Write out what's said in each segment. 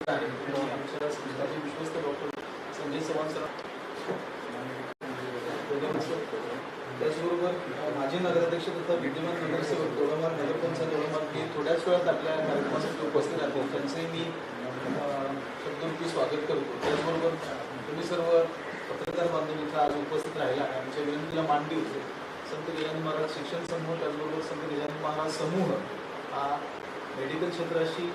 आमच्या संस्थाचे विश्वस्त डॉक्टर संजय चव्हाण सर, त्याचबरोबर माजी नगराध्यक्ष तथा विद्यमान नगरसेवक दोडामार्ग नगरपंचायत दोडामार्ग हे थोड्याच वेळात आपल्या कार्यक्रमासाठी उपस्थित राहतील. त्यांचंही मी शब्दोक्ती स्वागत करतो. त्याचबरोबर तुम्ही सर्व पत्रकार बांधव इथं आज उपस्थित राहिला आणि आमच्या विनंतीला मान देऊ. संत गजानन महाराज शिक्षण समूह, त्याचबरोबर संत गजानन महाराज समूह हा मेडिकल क्षेत्राशी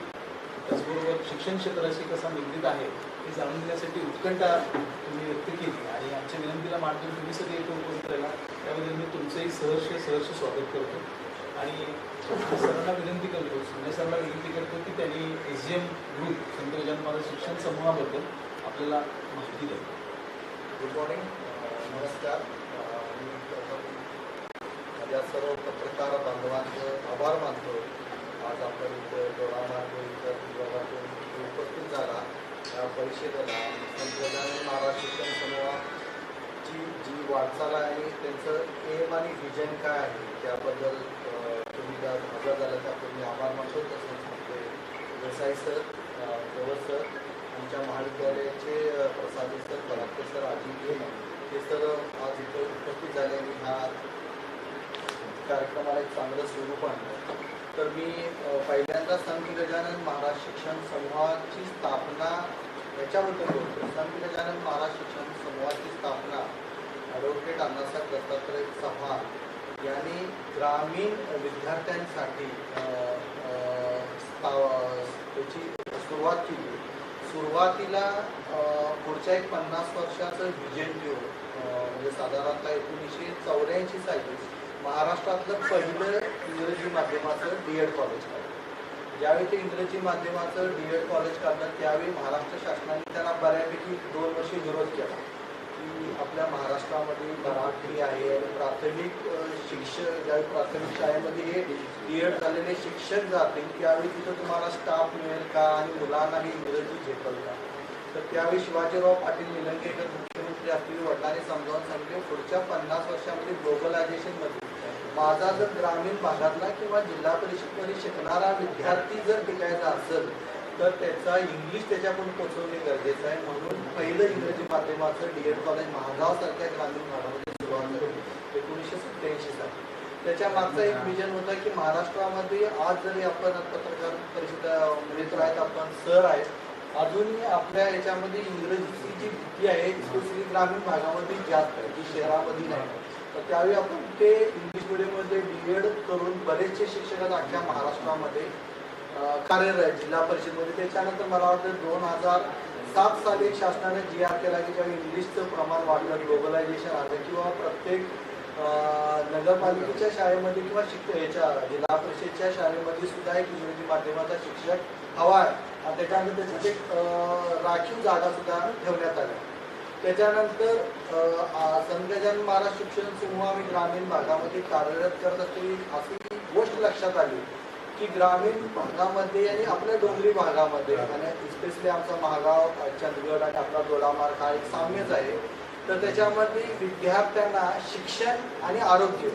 त्याचबरोबर शिक्षण क्षेत्राशी कसा निगडीत आहे हे जाणून घेण्यासाठी उत्कंठा तुम्ही व्यक्त केली आणि आमच्या विनंतीला मान देऊन तुम्ही सगळे इथे उपस्थित राहिला, त्याबद्दल मी तुमचंही सहर्ष स्वागत करतो. आणि सरांना विनंती करतो, संजय सरांना विनंती करतो की त्यांनी SGM ग्रुप संत गजानन महाराज शिक्षण समूहाबद्दल आपल्याला माहिती द्यावी. गुड मॉर्निंग, नमस्कार. माझ्या सर्व पत्रकार बांधवांचं आभार मानतो. आज आपण इथं दोडामार्ग इतर विभागातून उपस्थित झाला या परिषदेला. संत गजानन महाराज शिक्षण समूहाची जी वाटचाल आहे आणि त्यांचं एम आणि व्हिजन काय आहे त्याबद्दल तुम्ही आज हजर झाला त्याबद्दल मी आभार मानतो. तसंच आपले देसाई सर, गवत सर, आमच्या महाविद्यालयाचे प्रसादी सर, बराटे सर, आजी हे सर आज इथं उपस्थित झाले आणि ह्या कार्यक्रमाला एक चांगलं स्वरूप आणलं. तर मी पहिल्यांदा संत गजानन महाराज शिक्षण समूहाची स्थापना याच्याबद्दल बोलतो. संत गजानन महाराज शिक्षण समूहाची स्थापना ॲडव्होकेट अण्णासाहेब दत्तात्रय चव्हाण यांनी ग्रामीण विद्यार्थ्यांसाठी त्याची सुरुवात केली. सुरुवातीला पुढच्या एक 50 वर्षाचं व्हिजन घेऊन म्हणजे साधारणतः 1984 साली महाराष्ट्रातलं पहिलं इंग्रजी माध्यमाचं D.Ed कॉलेज काढलं. ज्यावेळी ते इंग्रजी माध्यमाचं D.Ed कॉलेज काढलं त्यावेळी महाराष्ट्र शासनाने त्यांना बऱ्यापैकी 2 वर्ष विरोध केला की आपल्या महाराष्ट्रामध्ये मराठी आहे आणि प्राथमिक ज्यावेळी प्राथमिक शाळेमध्ये हे D.Ed झालेले शिक्षक जातील त्यावेळी तिथं तुम्हाला स्टाफ मिळेल का आणि मुलांनाही इंग्रजी झेपल का. तर त्यावेळी शिवाजीराव पाटील निलंगेकर मुख्यमंत्री असतील वडिलांनी समजावून सांगितले पुढच्या 50 वर्षामध्ये ग्लोबलायझेशनमध्ये माझा जर ग्रामीण भागातला किंवा जिल्हा परिषदमध्ये शिकणारा विद्यार्थी जर टिकायचा असेल तर त्याचा इंग्लिश त्याच्याकडून पोचवणे गरजेचं आहे. म्हणून पहिलं इंग्रजी माध्यमाचं D.Ed कॉलेज महागावसारख्या ग्रामीण भागामध्ये सुरुवात झाली 1987 साली. त्याच्या मागचा एक विजन होता की महाराष्ट्रामध्ये आज जरी आपण पत्रकार परिषद मित्र आहेत, आपण सर आहेत, अजूनही आपल्या याच्यामध्ये इंग्रजीची जी भीती आहे स्पेशली ग्रामीण भागामध्ये जास्त आहे, जी शहरामध्ये नाही. तर त्यावेळी आपण ते इंग्लिश मिडियममध्ये D.Ed करून बरेचसे शिक्षक अख्ख्या महाराष्ट्रामध्ये कार्यरत आहेत जिल्हा परिषदमध्ये. त्याच्यानंतर मला वाटतं 2007 साली शासनाने GR केला की ज्यावेळी इंग्लिशचं प्रमाण वाढलं, ग्लोबलायझेशन आलं किंवा प्रत्येक नगरपालिकेच्या शाळेमध्ये किंवा याच्या जिल्हा परिषदच्या शाळेमध्ये सुद्धा एक इंग्रजी माध्यमाचा शिक्षक हवा आहे. त्याच्यानंतर त्याच्यात एक राखीव जागा सुद्धा ठेवण्यात आल्या. त्याच्यानंतर संत गजानन महाराज शिक्षण समूह आम्ही ग्रामीण भागामध्ये कार्यरत करत असताना अशी गोष्ट लक्षात आली की ग्रामीण भागामध्ये आणि आपल्या डोंगरी भागामध्ये आणि स्पेशली आमचा महागाव, चंदगड आणि आपला दोडामार्ग हा एक साम्यच आहे. तर त्याच्यामध्ये विद्यार्थ्यांना शिक्षण आणि आरोग्य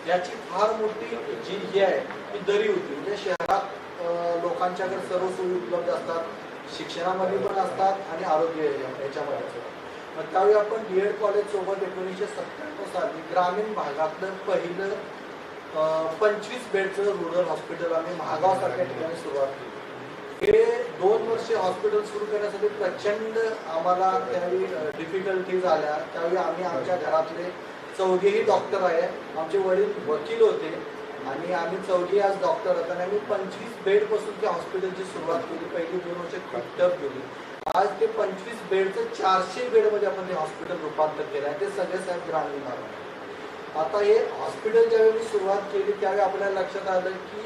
याची फार मोठी जी ही आहे ती दरी होती. म्हणजे शहरात लोकांच्याकडे सर्व सोयी उपलब्ध असतात, शिक्षणामध्ये पण असतात आणि आरोग्य याच्यामध्ये असतात. मग त्यावेळी आपण D.Ed कॉलेज सोबत 1997 साली ग्रामीण भागातलं पहिलं 25 बेडचं रुरल हॉस्पिटल आम्ही महागावसारख्या ठिकाणी सुरुवात केली. हे 2 वर्ष हॉस्पिटल सुरू करण्यासाठी प्रचंड आम्हाला त्यावेळी डिफिकल्टीज आल्या. त्यावेळी आम्ही आमच्या घरातले 4घेही डॉक्टर आहे, आमचे वडील वकील होते आणि आम्ही 4घे आज डॉक्टर होतो आणि आम्ही 25 बेडपासून त्या हॉस्पिटलची सुरुवात केली. पहिली 2 वर्ष खूप टफ गेली. आज ते 25 बेडचं 400 बेडमध्ये आपण ते हॉस्पिटल रूपांतर केलं आहे. ते सगळे साहेब ग्रामीण भागात. आता हे हॉस्पिटल ज्यावेळी सुरुवात केली त्यावेळी आपल्याला लक्षात आलं की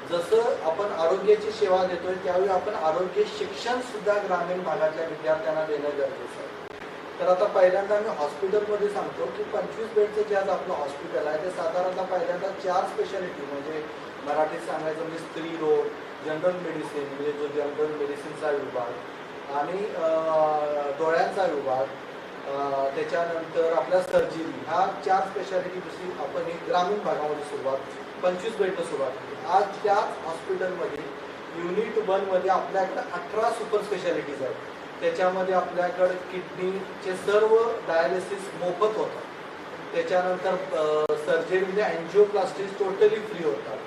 जसं आपण आरोग्याची सेवा देतोय त्यावेळी आपण आरोग्य शिक्षण सुद्धा ग्रामीण भागातल्या विद्यार्थ्यांना देणं गरजेचं आहे. तर आता पहिल्यांदा मी हॉस्पिटलमध्ये सांगतो की 25 बेडचं जे आज आपलं हॉस्पिटल आहे ते साधारणतः पहिल्यांदा 4 स्पेशालिटी म्हणजे मराठीत सांगायचं म्हणजे स्त्री रोग, जनरल मेडिसिन म्हणजे जो जनरल मेडिसिनचा विभाग आणि डोळ्यांचा विभाग, त्याच्यानंतर आपल्या सर्जरी, ह्या 4 स्पेशालिटी दुसरी आपण एक ग्रामीण भागामध्ये सुरुवात 25 बेडनं सुरुवात केली. आज त्याच हॉस्पिटलमध्ये युनिट 1 मध्ये आपल्याकडे 18 सुपर स्पेशालिटीज आहेत. त्याच्यामध्ये आपल्याकडे किडनीचे सर्व डायलिसिस मोफत होतात. त्याच्यानंतर सर्जरी म्हणजे अँजिओप्लास्टी टोटली फ्री होतात.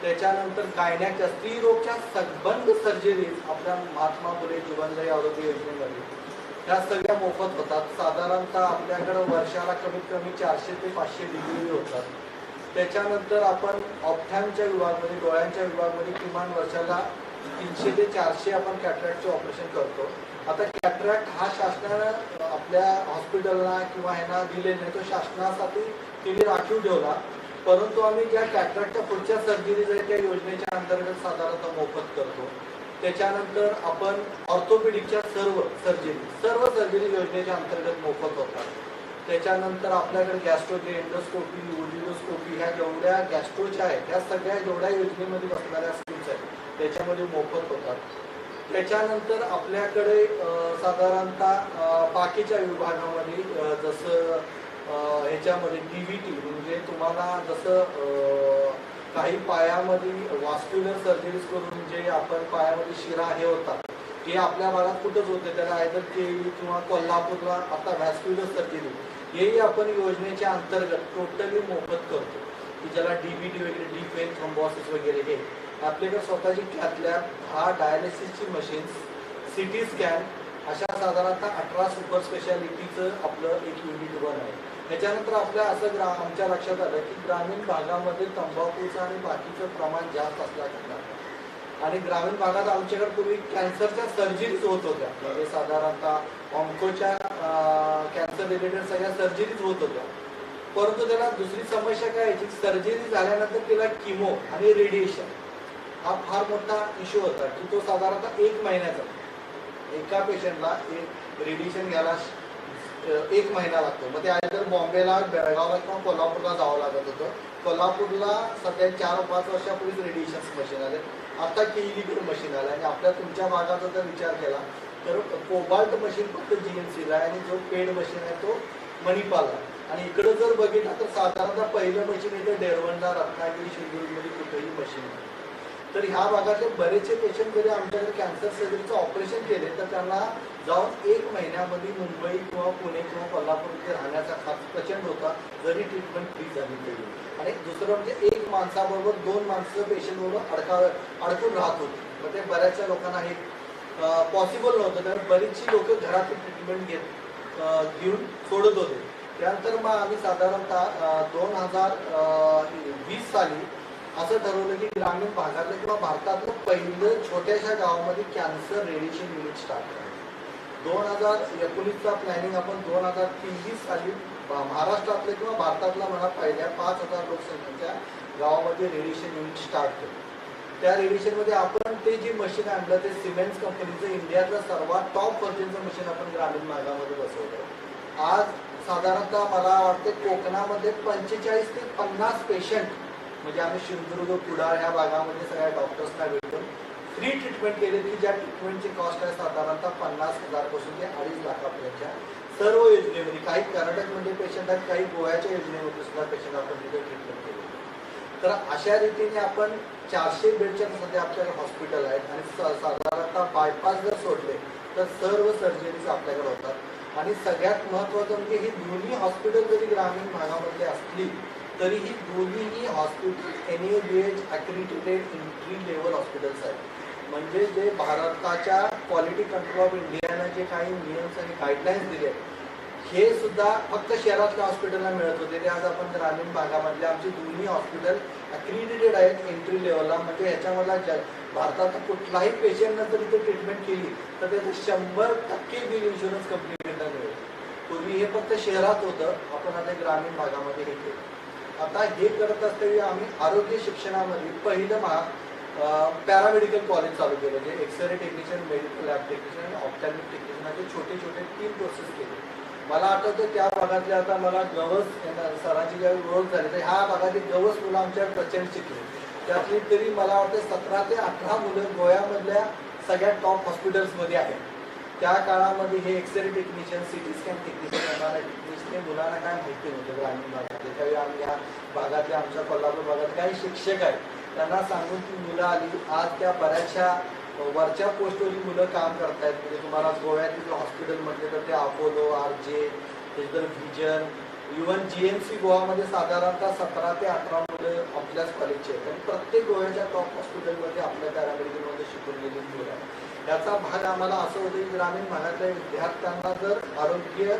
त्याच्यानंतर गायनॅकच्या स्त्री रोगच्या संबंध सर्जरीज आपल्या महात्मा फुले जीवनदायी आरोग्य योजनेमध्ये ह्या सगळ्या मोफत होतात. साधारणतः आपल्याकडं वर्षाला कमीत कमी 400 ते 500 डिलिव्हरी होतात. त्याच्यानंतर आपण ऑप्थॅमच्या विभागामध्ये डोळ्यांच्या विभागामध्ये किमान वर्षाला 300 ते 400 आपण कॅटरॅक्टचे ऑपरेशन करतो. आता कॅटरॅक्ट हा शासनानं आपल्या हॉस्पिटलला किंवा ह्यांना दिले नाही, तो शासनासाठी तिने राखीव ठेवला. परंतु आम्ही ज्या कॅटरॅक्टच्या पुढच्या सर्जरीज आहेत त्या योजनेच्या अंतर्गत साधारणतः मोफत करतो. त्याच्यानंतर आपण ऑर्थोपेडिकच्या सर्व सर्जरी योजनेच्या अंतर्गत मोफत होतात. त्याच्यानंतर आपल्याकडे गॅस्ट्रोची एंडोस्कोपी ओडिओस्कोपी ह्या जेवढ्या गॅस्ट्रोच्या आहेत त्या सगळ्या जेवढ्या योजनेमध्ये बसणाऱ्या स्कीम्स आहेत त्याच्यामध्ये मोफत होतात. त्याच्यानंतर आपल्याकडे साधारणतः बाकीच्या विभागामध्ये जसं ह्याच्यामध्ये DVT म्हणजे तुम्हाला जसं काही पायामध्ये वास्क्युलर सर्जरीज करून जे आपण पायामध्ये शिरा हे होतात हे आपल्या भागात कुठंच होते, त्याला आयदर केळी किंवा कोल्हापूरला आता व्हॅस्क्युलर सर्जरी हेही आपण योजनेच्या अंतर्गत टोटली मोफत करतो की ज्याला DVT वगैरे डीप वेन थ्रोम्बोसिस वगैरे हे आपल्याकडे स्वतःची कॅथलॅब हा डायलिसिसची मशीन्स CT स्कॅन अशा साधारणतः 18 सुपर स्पेशालिटीचं आपलं एक युनिट 1 आहे. त्याच्यानंतर आपल्या असं आमच्या लक्षात आलं की ग्रामीण भागामध्ये तंबाखूचं आणि बाकीचं प्रमाण जास्त असल्याकारणानं आणि ग्रामीण भागात आमच्याकडे पूर्वी कॅन्सरच्या सर्जरीज होत होत्या. म्हणजे साधारणतः ऑन्कोच्या कॅन्सर रिलेटेड सगळ्या सर्जरीज होत होत्या. परंतु त्याला दुसरी समस्या काय यायची, सर्जरी झाल्यानंतर तिला किमो आणि रेडिएशन हा फार मोठा इश्यू होता की तो साधारणतः 1 महिन्याचा एका पेशंटला एक रेडिएशन घ्यायला 1 महिना लागतो. मग ते आयदर बॉम्बेला बेळगावला किंवा कोल्हापूरला जावं लागत होतं. कोल्हापूरला सध्या 4-5 वर्षापूर्वीच रेडिएशन मशीन आले. आता KED मशीन आलं आणि आपल्या तुमच्या भागाचा जर विचार केला तर कोबाल्ट मशीन फक्त GNCला आहे आणि जो पेड मशीन आहे तो मणिपालला. आणि इकडं जर बघितलं तर साधारणतः पहिलं मशीन इथं डेरवणला रत्नागिरी शिंदूरमध्ये कुठेही मशीन आहे. तर ह्या भागातले बरेचसे पेशंट जरी आमच्याकडे कॅन्सर सर्जरीचं ऑपरेशन केले तर त्यांना जाऊन 1 महिन्यामध्ये मुंबई किंवा पुणे किंवा कोल्हापूर इथे राहण्याचा खर्च प्रचंड होता जरी ट्रीटमेंट फ्री झाली तरी. आणि दुसरं म्हणजे 1 माणसाबरोबर 2 माणसं पेशंट बरोबर अडकून राहत होती. मग ते बऱ्याचशा लोकांना हे पॉसिबल नव्हतं कारण बरीचशी लोक घरातून ट्रीटमेंट घेऊन सोडत होते. त्यानंतर मग आम्ही साधारणतः 2020 साली असं ठरवलं की ग्रामीण भागातलं किंवा भारतातलं पहिलं छोट्याशा गावामध्ये कॅन्सर रेडिएशन युनिट स्टार्ट करायचं. 2019चा प्लॅनिंग आपण 2023 साली महाराष्ट्रातलं किंवा भारतातला म्हणा पहिल्या 5,000 लोकसंख्येच्या गावामध्ये रेडिएशन युनिट स्टार्ट केलं. त्या रेडिएशनमध्ये आपण ते जे मशीन आणलं ते सिमेंट्स कंपनीचं इंडियातलं सर्वात टॉप व्हर्जनचं मशीन आपण ग्रामीण भागामध्ये बसवलं. आज साधारणतः मला वाटते कोकणामध्ये 45 ते 50 पेशंट म्हणजे आम्ही सिंधुदुर्ग कुडाळ ह्या भागामध्ये सगळ्या डॉक्टर्सना भेटून फ्री ट्रीटमेंट केली की ज्या ट्रीटमेंटची कॉस्ट आहे साधारणतः 50,000 पासून ते 2.5 लाखापर्यंतच्या सर्व योजनेमध्ये. काही कर्नाटकमध्ये पेशंट आहेत, काही गोव्याच्या योजनेमध्ये सुद्धा पेशंट आपण तिथे ट्रीटमेंट केली. तर अशा रीतीने आपण 400 बेडच्या सध्या आपल्याकडे हॉस्पिटल आहेत आणि साधारणतः बायपास जर सोडले तर सर्व सर्जरीज आपल्याकडे होतात. आणि सगळ्यात महत्त्वाचं म्हणजे ही दोन्ही हॉस्पिटल जरी ग्रामीण भागामध्ये असली तरी ही दोन्हीही hospital NABH accredited entry level hospitals आहेत. म्हणजे जे भारताच्या क्वालिटी कंट्रोल ऑफ इंडियानं जे काही नियम्स आणि गाईडलाईन्स दिले हे सुद्धा फक्त शहरातल्या हॉस्पिटलला मिळत होते. ते आज आपण ग्रामीण भागामधले आमची दोन्ही हॉस्पिटल अक्रिडिटेड आहेत एंट्री लेवलला. म्हणजे ह्याच्यामधला भारतात कुठलाही पेशंटनं जर इथे ट्रीटमेंट केली तर त्याचं 100% बिल इन्शुरन्स कंपनीकडनं मिळेल. पूर्वी हे फक्त शहरात होतं, आपण आता ग्रामीण भागामध्ये हे केलं. आता हे करत असताना आम्ही आरोग्य शिक्षणामध्ये पहिलं पॅरामेडिकल कॉलेज चालू केलं. जे X-ray technician, medical lab technician आणि ऑप्थॅल्मिक टेक्निशियन असे छोटे 3 कोर्सेस केले. मला आठवतं त्या भागातले आता मला गवस सरांची ज्यावेळी ओळख झाली तर ह्या भागातली गवस मुलं आमच्या प्रचंड शिकले. त्यातली तरी मला वाटतं 17 ते 18 मुलं गोव्यामधल्या सगळ्या टॉप हॉस्पिटल्समध्ये आहेत. त्या काळामध्ये हे X-ray technician, CT scan technician, MRI technician मुलांना काय माहिती नव्हतं ग्रामीण भागातले. त्यावेळी आम्ही या भागातल्या आमच्या कोल्हापूर भागात काही शिक्षक आहेत त्यांना सांगून ती मुलं आली. आज त्या बऱ्याचशा वरच्या पोस्टवरची मुलं काम करतायत. म्हणजे तुम्हाला गोव्यातील हॉस्पिटल म्हटले तर ते अपोलो, RJ, त्याच्यानंतर व्हिजन, इव्हन GMC गोवामध्ये साधारणतः 17 ते 18 मुलं आपल्याच कॉलेजचे आहेत आणि प्रत्येक गोव्याच्या टॉप हॉस्पिटलमध्ये आपल्या पॅरामेडिकलमध्ये शिकून गेलेली मुलं आहे. याचा भाग आम्हाला असं होतं की ग्रामीण भागातल्या विद्यार्थ्यांना जर आरोग्य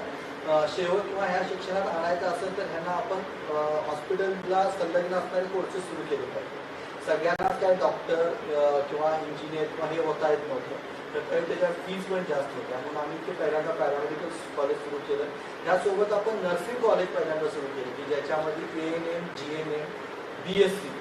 सेवक किंवा ह्या शिक्षणात आणायचं असेल तर ह्यांना आपण हॉस्पिटलला संलग्न असणारे कोर्सेस सुरू केले पाहिजे. सगळ्यांना काय डॉक्टर किंवा इंजिनियर किंवा हे होता येत नव्हतं, तर काही त्याच्या फीज पण जास्त होत्या. म्हणून आम्ही ते पहिल्यांदा पॅरामेडिकल कॉलेज सुरू केलं. त्यासोबत आपण नर्सिंग कॉलेज पहिल्यांदा सुरू केलं की ज्याच्यामध्ये ANM, GNM, BSc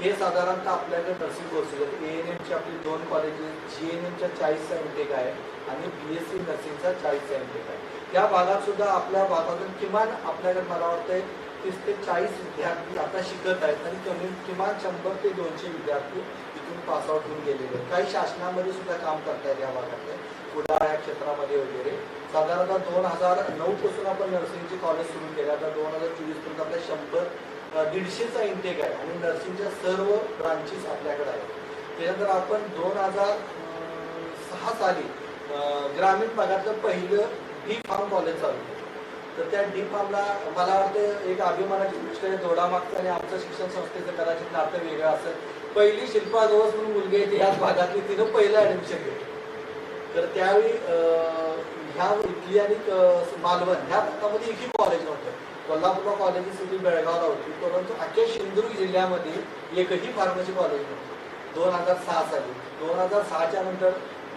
हे साधारणतः आपल्याकडे नर्सिंग कोर्सेस आहेत. ANMची आपली 2 कॉलेजेस, GNMच्या 40चा इंटेक आहे आणि BSc नर्सिंगचा 40चा इंटेक आहे. त्या भागात सुद्धा आपल्या भागातून किमान आपल्याकडे मला वाटतंय 30 ते 40 विद्यार्थी आता शिकत आहेत आणि किमान 100 ते 200 विद्यार्थी इथून पासआउट होऊन गेलेले आहेत. काही शासनामध्ये सुद्धा काम करतायत या भागातले, कुडाळ या क्षेत्रामध्ये वगैरे. साधारणतः 2009 पासून आपण नर्सिंगचे कॉलेज सुरू केले. आता 2024 पर्यंत आपल्या 100-150चा इंटेक आहे आणि नर्सिंगच्या सर्व ब्रांचेस आपल्याकडे आहेत. त्यानंतर आपण 2006 साली ग्रामीण भागातलं पहिलं D.Pharm कॉलेज चालू केलं. तर त्या D.Pharmला मला वाटतं एक अभिमानाची गोष्ट आहे. दोडामागचं आणि आमचं शिक्षण संस्थेचं कदाचित नातं वेगळं असेल. पहिली शिल्पा जोस म्हणून मुलगी आहे याच भागातली, तिनं पहिलं ऍडमिशन घेतलं. तर त्यावेळी ह्या इथली आणि मालवण ह्या भागामध्ये एकही कॉलेज नव्हतं. कोल्हापूरला कॉलेजेस होती, बेळगावला होती, परंतु अख्ख्या सिंधुदुर्ग जिल्ह्यामध्ये एकही फार्मसी कॉलेज नव्हतं 2006 साली. 2006च्या नंतर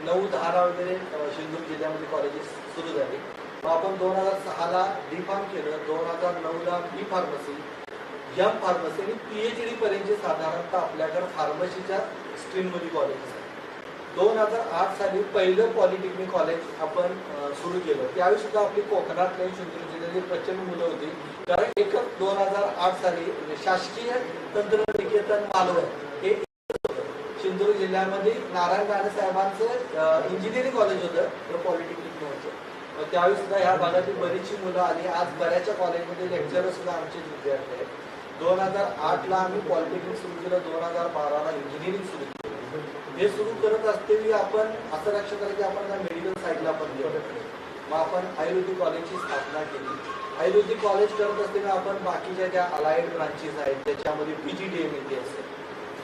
9-10 वगैरे सिंधुदुर्ग जिल्ह्यामध्ये कॉलेजेस सुरू झाली. मग आपण 2006ला D.Pharm केलं, 2009ला B फार्मसी, M फार्मसी आणि PhD पर्यंतचे साधारणतः आपल्याकडे फार्मसीच्या स्ट्रीममध्ये कॉलेजेस आहेत. 2008 साली पहिलं पॉलिटेक्निक कॉलेज आपण सुरू केलं. त्यावेळी सुद्धा आपली कोकणातल्या सिंधुदुर्ग जिल्ह्यातील प्रचंड मुलं होती. कारण एकच 2008 साली शासकीय तंत्रनिकेतन मालवण हे सिंधुदुर्ग जिल्ह्यामध्ये नारायण राणे साहेबांचं इंजिनिअरिंग कॉलेज होतं, तर पॉलिटेक्निक नव्हतं. त्यावेळी सुद्धा ह्या भागातील बरीचशी मुलं आली. आज बऱ्याचशा कॉलेजमध्ये लेक्चरर सुद्धा आमचे विद्यार्थी आहेत. 2008ला आम्ही पॉलिटेक्निक सुरू केलं, 2012ला इंजिनिअरिंग सुरू केलं. हे सुरू करत असतेवेळी आपण असं लक्षात आलं की आपण त्या मेडिकल साईडला पण गेलो. मग आपण आयुर्वेदिक कॉलेजची स्थापना केली. आयुर्वेदिक कॉलेज करत असताना आपण बाकीच्या ज्या अलाइड ब्रांचेस आहेत त्याच्यामध्ये PGDM असेल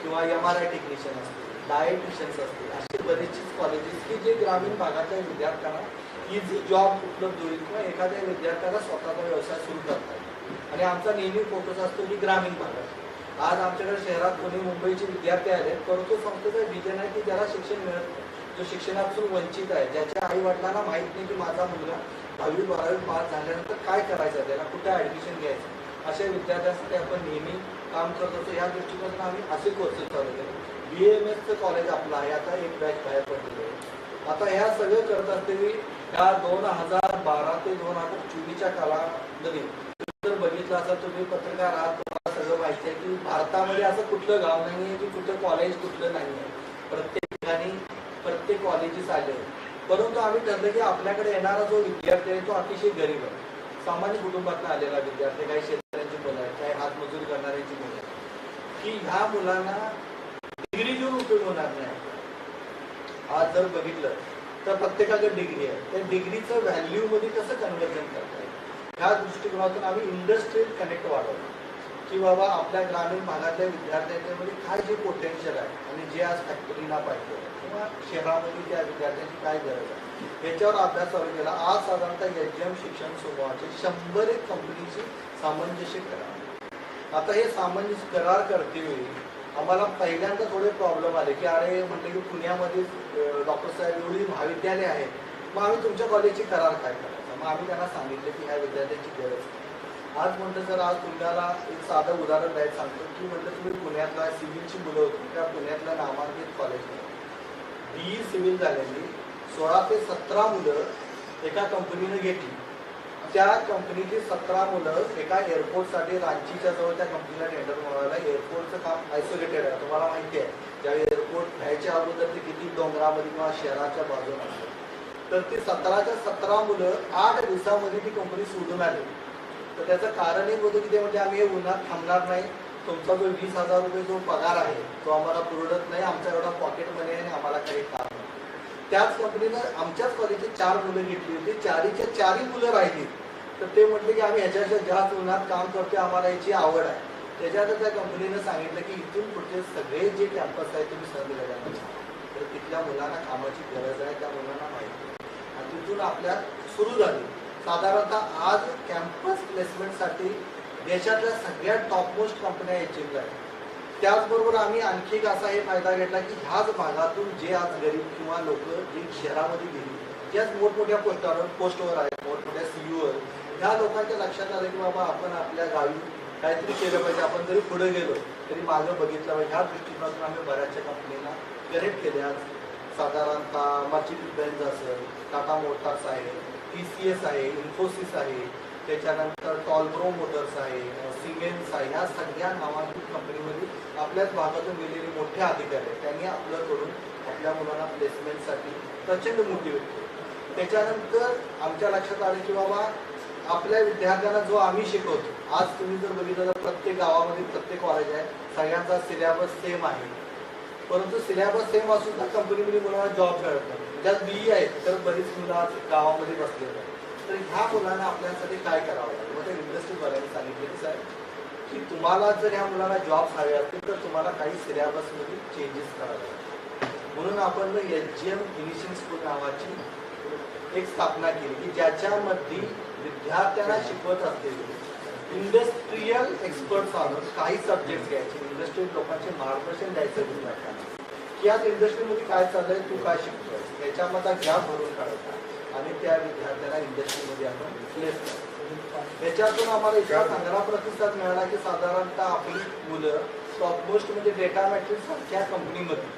किंवा MRI टेक्निशियन असतील, डायटिशियन्स असतील, असे बरेचसे कॉलेजेस की जे ग्रामीण भागातल्या विद्यार्थ्यांना इझी जॉब उपलब्ध होईल किंवा एखाद्या विद्यार्थ्याला स्वतःचा व्यवसाय सुरू करता येईल. आणि आमचा नेहमी फोकस असतो की ग्रामीण भागात. आज आमच्याकडे शहरात कोणी मुंबईचे विद्यार्थी आले, परंतु संस्थेचं विजन आहे की ज्याला शिक्षण मिळत नाही, जो शिक्षणातून वंचित आहे, ज्याच्या आई वडिलांना माहीत नाही की माझा मुलगा 10वी-12वी पास झाल्यानंतर काय करायचं, त्याला कुठे ऍडमिशन घ्यायचं, अशा विद्यार्थ्यांसाठी आपण नेहमी काम करत असतो. या दृष्टिकोनातून आम्ही असे कोर्सेस चालू केले. BAMSचं कॉलेज आपलं आहे, आता एक बॅच बाहेर पडलेलं आहे. आता ह्या सगळं करत असताना ह्या 2012 ते 2024च्या कालामध्ये जर बघितलं असं, तुम्ही पत्रकार आहात, तुम्हाला सगळं माहिती आहे की भारतामध्ये असं कुठलं गाव नाही आहे की कुठलं कॉलेज कुठलं नाही आहे. प्रत्येक ठिकाणी प्रत्येक कॉलेजेस आले. परंतु आम्ही ठरलं की आपल्याकडे येणारा जो विद्यार्थी आहे तो अतिशय गरीब आहे, सामान्य कुटुंबातून आलेला विद्यार्थी, काही शेतकऱ्यांची मुलं आहेत, काही हातमजूर करणाऱ्यांची मुलं आहेत, की ह्या मुलांना डिग्री घेऊन उपयोग होणार नाही. आज जर बघितलं तर प्रत्येकाकडे डिग्री आहे, त्या डिग्रीचं व्हॅल्यू मध्ये कसं कन्व्हर्जन करता येईल ह्या दृष्टिकोनातून आम्ही इंडस्ट्रियल कनेक्ट वाढवलं की बाबा आपल्या ग्रामीण भागातल्या विद्यार्थ्यांच्यामध्ये काय जे पोटेन्शियल आहे आणि जे आज फॅक्टरीला पाहिजे किंवा शहरामध्ये त्या विद्यार्थ्यांची काय गरज आहे याच्यावर अभ्यास चालू केला. आज साधारणतः HM शिक्षण समूहाचे 100 कंपनीचे सामंजस्य करार. आता हे सामंजस्य करार करते वेळी आम्हाला पहिल्यांदा थोडे प्रॉब्लेम आले की अरे म्हटलं की पुण्यामध्ये डॉक्टर साहेब एवढी महाविद्यालय आहेत, मग आम्ही तुमच्या कॉलेजची करार काय करायचा. मग आम्ही त्यांना सांगितलं की ह्या विद्यार्थ्यांची गरज आहे. आज म्हटलं सर, आज तुम्हाला एक साधं उदाहरण द्यायचं सांगतो की म्हटलं तुम्ही पुण्यातला सिव्हिलची मुलं होती, त्या पुण्यातल्या नामांकित कॉलेजमध्ये BE सिव्हिल झालेली 16 ते 17 मुलं एका कंपनीने घेतली. त्या कंपनीची 17 मुलं एका एअरपोर्टसाठी रांचीच्या जवळ त्या कंपनीला टेंडर मिळाला. एअरपोर्टचं काम आयसोलेटेड आहे, तुम्हाला माहिती आहे. ज्यावेळी एअरपोर्ट घ्यायच्या अगोदर ते किती डोंगरामध्ये किंवा शहराच्या बाजूला असतं. तर ती 17च्या 17 मुलं 8 दिवसामध्ये ती कंपनी सोडून आली. तर त्याचं कारण एक होतं की ते म्हणजे आम्ही हे उन्हात थांबणार नाही, तुमचा जो 20,000 रुपये जो पगार आहे तो आम्हाला पुरवत नाही, आमचा एवढा पॉकेट मनी आहे आणि आम्हाला काही काम नाही. त्याच कंपनीनं आमच्याच कॉलेजची 4 मुलं घेतली होती, 4च्या 4ही मुलं राहिली. तर ते म्हटले की आम्ही ह्याच्याच्या जास्त उन्हात काम करतोय, आम्हाला याची आवड आहे. त्याच्यानंतर त्या कंपनीनं सांगितलं की इथून पुढचे सगळे जे कॅम्पस आहे तुम्ही सहल तर तिथल्या मुलांना कामाची गरज आहे, त्या मुलांना माहिती आहे. आणि तिथून आपल्या सुरू झाली. साधारणतः आज कॅम्पस प्लेसमेंटसाठी देशातल्या सगळ्यात टॉपमोस्ट कंपन्या एचएमला आहेत. त्याचबरोबर आम्ही आणखी एक असा हे फायदा घेतला की ह्याच भागातून जे आज गरीब किंवा लोक जे शहरामध्ये गेली, ज्याच मोठमोठ्या पोस्टवर आहेत, मोठमोठ्या सीईओवर, ह्या लोकांच्या लक्षात आलं की बाबा आपण आपल्या गावी काहीतरी केलं पाहिजे. आपण जरी पुढे गेलो तरी मागं बघितलं पाहिजे. ह्या दृष्टिकोनातून आम्ही बऱ्याचशा कंपनीला कनेक्ट केले. आज साधारणतः मर्सिडीज बेंझ असेल, टाटा मोटार्स आहे, TCS आहे, इन्फोसिस आहे, त्याच्यानंतर टॉलब्रो मोटर्स आहे, सिमेन्स आहे, ह्या सगळ्या नावांकित कंपनीमध्ये आपल्याच भागातून गेलेले मोठे अधिकारी आहेत. त्यांनी आपलं करून आपल्या मुलांना प्लेसमेंटसाठी प्रचंड मोटिवेट केलं. त्याच्यानंतर आमच्या लक्षात आलं की बाबा आपल्या विद्यार्थ्यांना जो आम्ही शिकवतो, आज तुम्ही जर बघितलं तर प्रत्येक गावामध्ये प्रत्येक कॉलेज आहे, सगळ्यांचा सिलेबस सेम आहे. परंतु सिलेबस सेम असून त्या कंपनीमध्ये मुलांना जॉब मिळत नाही. ज्यात BE आहेत तर बरीच मुलं आज गावामध्ये बसलेली आहेत. तर ह्या मुलांना आपल्यासाठी काय करावं लागेल? मग त्या इंडस्ट्रीवाल्यांनी सांगितलं की साहेब की तुम्हाला जर ह्या मुलांना जॉब हवे असतील तर तुम्हाला काही सिलेबसमध्ये चेंजेस करावे लागतील. म्हणून आपण HGM फिनिशिंग स्कूल नावाची एक स्थापना केली की ज्याच्यामध्ये विद्यार्थ्यांना शिकवत असलेले इंडस्ट्रियल एक्सपर्ट्स आणून काही सब्जेक्ट घ्यायचे, इंडस्ट्रियल लोकांचे मार्गदर्शन द्यायचं विद्यार्थ्यांना की आज इंडस्ट्रीमध्ये काय चाललंय, तू काय शिकतोय, त्याच्यामध्ये गॅप भरून काढायचा आणि त्या विद्यार्थ्याला इंडस्ट्रीमध्ये आपण प्लेस करतो. त्याच्यातून आम्हाला इतका चांगला प्रतिसाद मिळाला की साधारणतः आपली मुलं टॉपमोस्ट म्हणजे डेटा मॅट्रिक्स सारख्या कंपनीमध्ये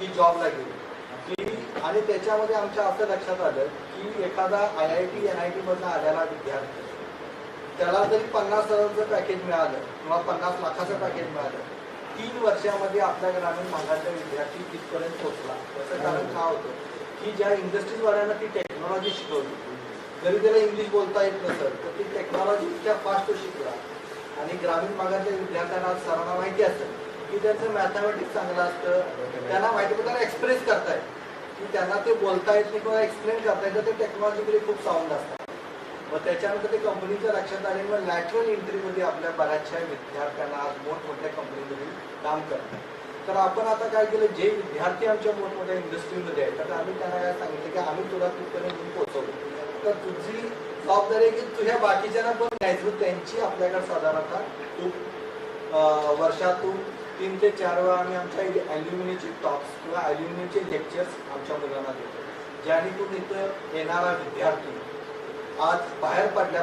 ही जॉबला गेली की, आणि त्याच्यामध्ये आमच्या असं लक्षात आलं की एखादा IIT NIT मधला आलेला विद्यार्थी त्याला जरी 50,000चं पॅकेज मिळालं किंवा 50 लाखाचं पॅकेज मिळालं, 3 वर्षामध्ये आपल्या ग्रामीण भागातल्या विद्यार्थी तिथपर्यंत पोहोचला. त्याचं कारण काय होतं की ज्या इंडस्ट्रीजवाल्यांना ती टेक्नॉलॉजी शिकवली, जरी त्याला इंग्लिश बोलता येत नसेल तर ती टेक्नॉलॉजी इतक्या फास्ट शिकला. आणि ग्रामीण भागातल्या विद्यार्थ्यांना सर्वांना माहिती असेल की त्यांचं मॅथमॅटिक्स चांगलं असतं, त्यांना माहिती पण त्यांना एक्सप्रेस करता येत की त्यांना ते बोलता येत नाही किंवा एक्सप्लेन करता येतं, ते टेक्नॉलॉजीकडे खूप साऊंड असतात. मग त्याच्यानंतर ते कंपनीच्या लक्षात आले. मग लॅटरल एंट्रीमध्ये आपल्या बऱ्याचशा विद्यार्थ्यांना आज मोठमोठ्या कंपनीमध्ये काम करतात. तर आपण आता काय केलं, जे विद्यार्थी आमच्या मोठमोठ्या इंडस्ट्रीमध्ये आहेत तर आम्ही त्यांना काय सांगितलं की आम्ही तुला तिथपर्यंत घेऊन पोहोचवलो, तर तुझी जबाबदारी आहे की तुझ्या बाकीच्यांना पण न्यायचं. त्यांची आपल्याकडे साधारणतः खूप वर्षातून 3 ते 4 वेळा आम्ही आमच्या ॲल्युमिनीचे टॉक्स किंवा ॲल्युमिनीचे लेक्चर्स आमच्या मुलांना देतो, ज्यानेकरून इथं येणारा विद्यार्थी आज बाहेर पडल्या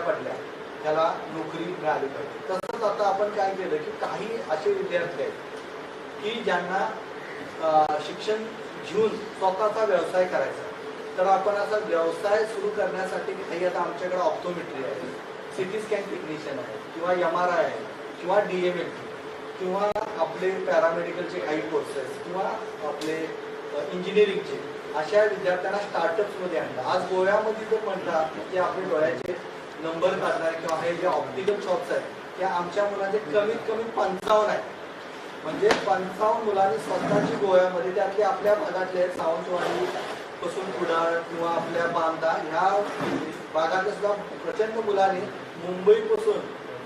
त्याला नोकरी मिळाली पाहिजे. तसंच आता आपण काय केलं की काही असे विद्यार्थी आहेत की ज्यांना शिक्षण घेऊन स्वतःचा व्यवसाय करायचा, तर आपण असा व्यवसाय सुरू करण्यासाठी काही आता आमच्याकडे ऑप्टोमेट्री आहे, CT स्कॅन टेक्निशियन आहे किंवा MRI आहे किंवा DMLT किंवा आपले पॅरामेडिकलचे काही कोर्सेस किंवा आपले इंजिनिअरिंगचे, अशा विद्यार्थ्यांना स्टार्टअप्समध्ये आणलं. आज गोव्यामध्ये जर म्हणतात की आपले डोळ्याचे नंबर काढणार किंवा हे जे ऑप्टिकल शॉप्स आहेत त्या आमच्या मुलांचे कमीत कमी 55 आहेत. म्हणजे 55 मुलांनी स्वतःची गोव्यामध्ये, त्यातले आपल्या भागातले सावंतवाडी पासून कुडाळ किंवा आपल्या बांदा ह्या भागातल्या सुद्धा प्रचंड मुलांनी मुंबईपासून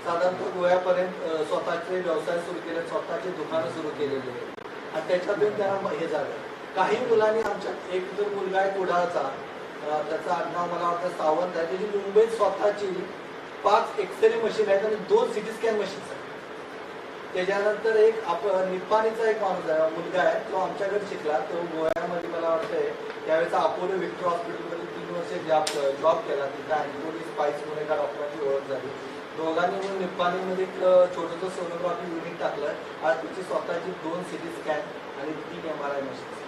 साधारणतः गोव्यापर्यंत स्वतःचे व्यवसाय सुरू केले, स्वतःचे दुकानं सुरू केलेले आहेत. आणि त्याच्यातून त्यांना हे झालं. काही मुलांनी आमच्या, एक जो मुलगा आहे कुडाळचा, त्याचं आडनाव मला वाटतं सावंत आहे, त्याची मुंबईत स्वतःची 5 एक्सरे मशीन आहेत आणि 2 CT स्कॅन मशीन्स आहेत. त्याच्यानंतर एक निप्पाणीचा एक माणूस आहे, मुलगा आहे, तो आमच्याकडे शिकला. तो गोव्यामध्ये मला वाटतंय त्यावेळेचा अपोलो व्हिक्टर हॉस्पिटलमध्ये 3 वर्ष जॉब केला. तिथं अँटोनी स्पाइस म्हणून एका डॉक्टरांची ओळख झाली. दोघांनी मिळून निप्पाणीमध्ये एक छोटंसं सोनोग्राफी युनिट टाकलं. आज तिची स्वतःची 2 CT स्कॅन आणि 3 MRI मशीन्स.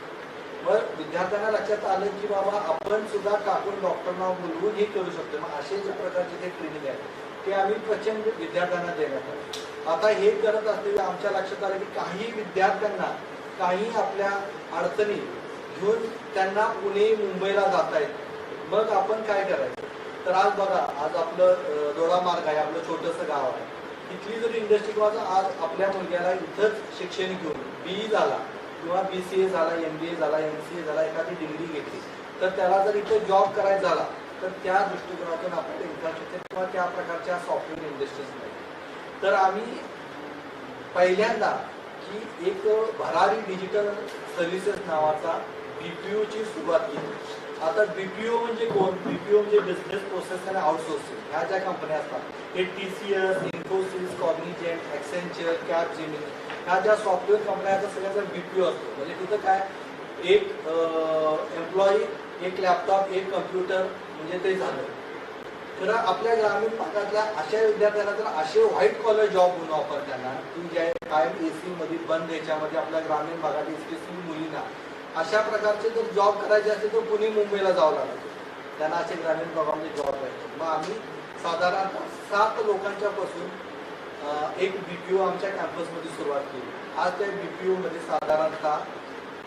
मग विद्यार्थ्यांना लक्षात आलं की बाबा आपण सुद्धा टाकून डॉक्टरना बोलवून हे करू शकतो. मग असे जे प्रकारचे ते ट्रेनिंग आहे ते आम्ही प्रचंड विद्यार्थ्यांना देण्यात आलं. आता हे करत असलेले आमच्या लक्षात आलं की काही विद्यार्थ्यांना काही आपल्या अडचणी घेऊन त्यांना पुणे मुंबईला जाता येत. मग आपण काय करायचं, तर आज बघा, आज आपलं दोडामार्ग आहे, आपलं छोटंसं गाव आहे. इथली जर इंडस्ट्री किंवा आज आपल्या मुलग्याला इथंच शिक्षण घेऊन BE झाला किंवा BCA झाला, MBA झाला, MCA झाला, एखादी डिग्री घेतली, तर त्याला जर इथं जॉब करायचा झाला तर त्या दृष्टिकोनातून आपल्याला इन्फ्रास्ट्रक्चर किंवा त्या प्रकारच्या सॉफ्टवेअर इंडस्ट्रीज नाही. तर आम्ही पहिल्यांदा की एक भरारी डिजिटल सर्व्हिसेस नावाचा BPO ची सुरुवात केली. आता BPO म्हणजे कोण? BPO म्हणजे बिझनेस प्रोसेस आणि आउटसोर्सिंग. ह्या ज्या कंपन्या असतात हे TCS, Infosys, Cognizant, Accenture, Capgemini ह्या ज्या सॉफ्टवेअर कंपन्या सगळ्याचा BPO असतो. म्हणजे तिथं काय एक एम्प्लॉई, एक लॅपटॉप, एक कम्प्युटर म्हणजे ते झालं. तर आपल्या ग्रामीण भागातल्या अशा विद्यार्थ्यांना तर असे व्हाईट कॉलर जॉब म्हणून ऑफर करणार की ज्या कायम AC मध्ये बंद ह्याच्यामध्ये आपल्या ग्रामीण भागात स्पेशली मुलींना अशा प्रकारचे जर जॉब करायचे असतील तर पुणे मुंबईला जावं लागतं. त्यांना असे ग्रामीण भागामध्ये जॉब पाहिजे. मग आम्ही साधारणतः 7 लोकांच्या पासून एक BPO आमच्या कॅम्पसमध्ये सुरुवात केली. आज त्या BPO मध्ये साधारणतः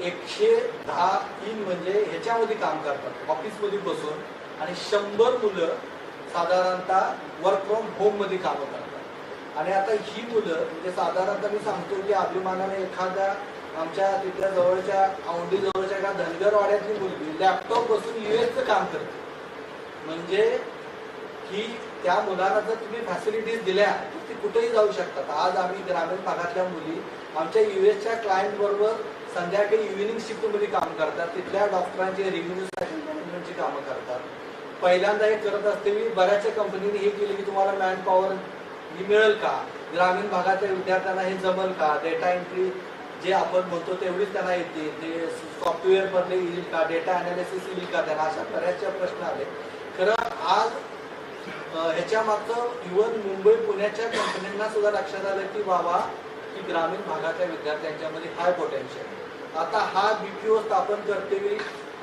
110 म्हणजे ह्याच्यामध्ये काम करतात ऑफिसमध्ये बसून आणि 100 मुलं साधारणतः वर्क फ्रॉम होम मध्ये कामं करतात. आणि आता ही मुलं म्हणजे साधारणतः मी सांगतो की अभिमानाने एखाद्या आमच्या तिथल्या जवळच्या औंढी जवळच्या एका धनगरवाड्यातली मुलगी लॅपटॉप बसून US काम करते. म्हणजे की त्या मुलांना जर तुम्ही फॅसिलिटीज दिल्या तर ती कुठेही जाऊ शकतात. आज आम्ही ग्रामीण भागातल्या मुली आमच्या US क्लायंट बरोबर संध्याकाळी इव्हिनिंग शिफ्ट मध्ये काम करतात. तिथल्या डॉक्टरांचे रिव्ह्यू मॅनेजमेंटची कामं करतात. पहिल्यांदा हे करत असते मी बऱ्याचशा कंपनीने हे केले की तुम्हाला मॅन पॉवर ही मिळेल का, ग्रामीण भागातल्या विद्यार्थ्यांना हे जमल का, डेटा एंट्री जे आपण म्हणतो तेवढीच त्यांना येते, ते सॉफ्टवेअर मधले येईल का, डेटा अनालिसिस येईल का त्यांना, अशा बऱ्याचशा प्रश्न आले. खरं आज ह्याच्या मागचं इव्हन मुंबई पुण्याच्या कंपन्यांना सुद्धा लक्षात आलं की बाबा की ग्रामीण भागातल्या विद्यार्थ्यांच्यामध्ये हाय पोटेन्शियल. आता हा BPO स्थापन करतेवेळी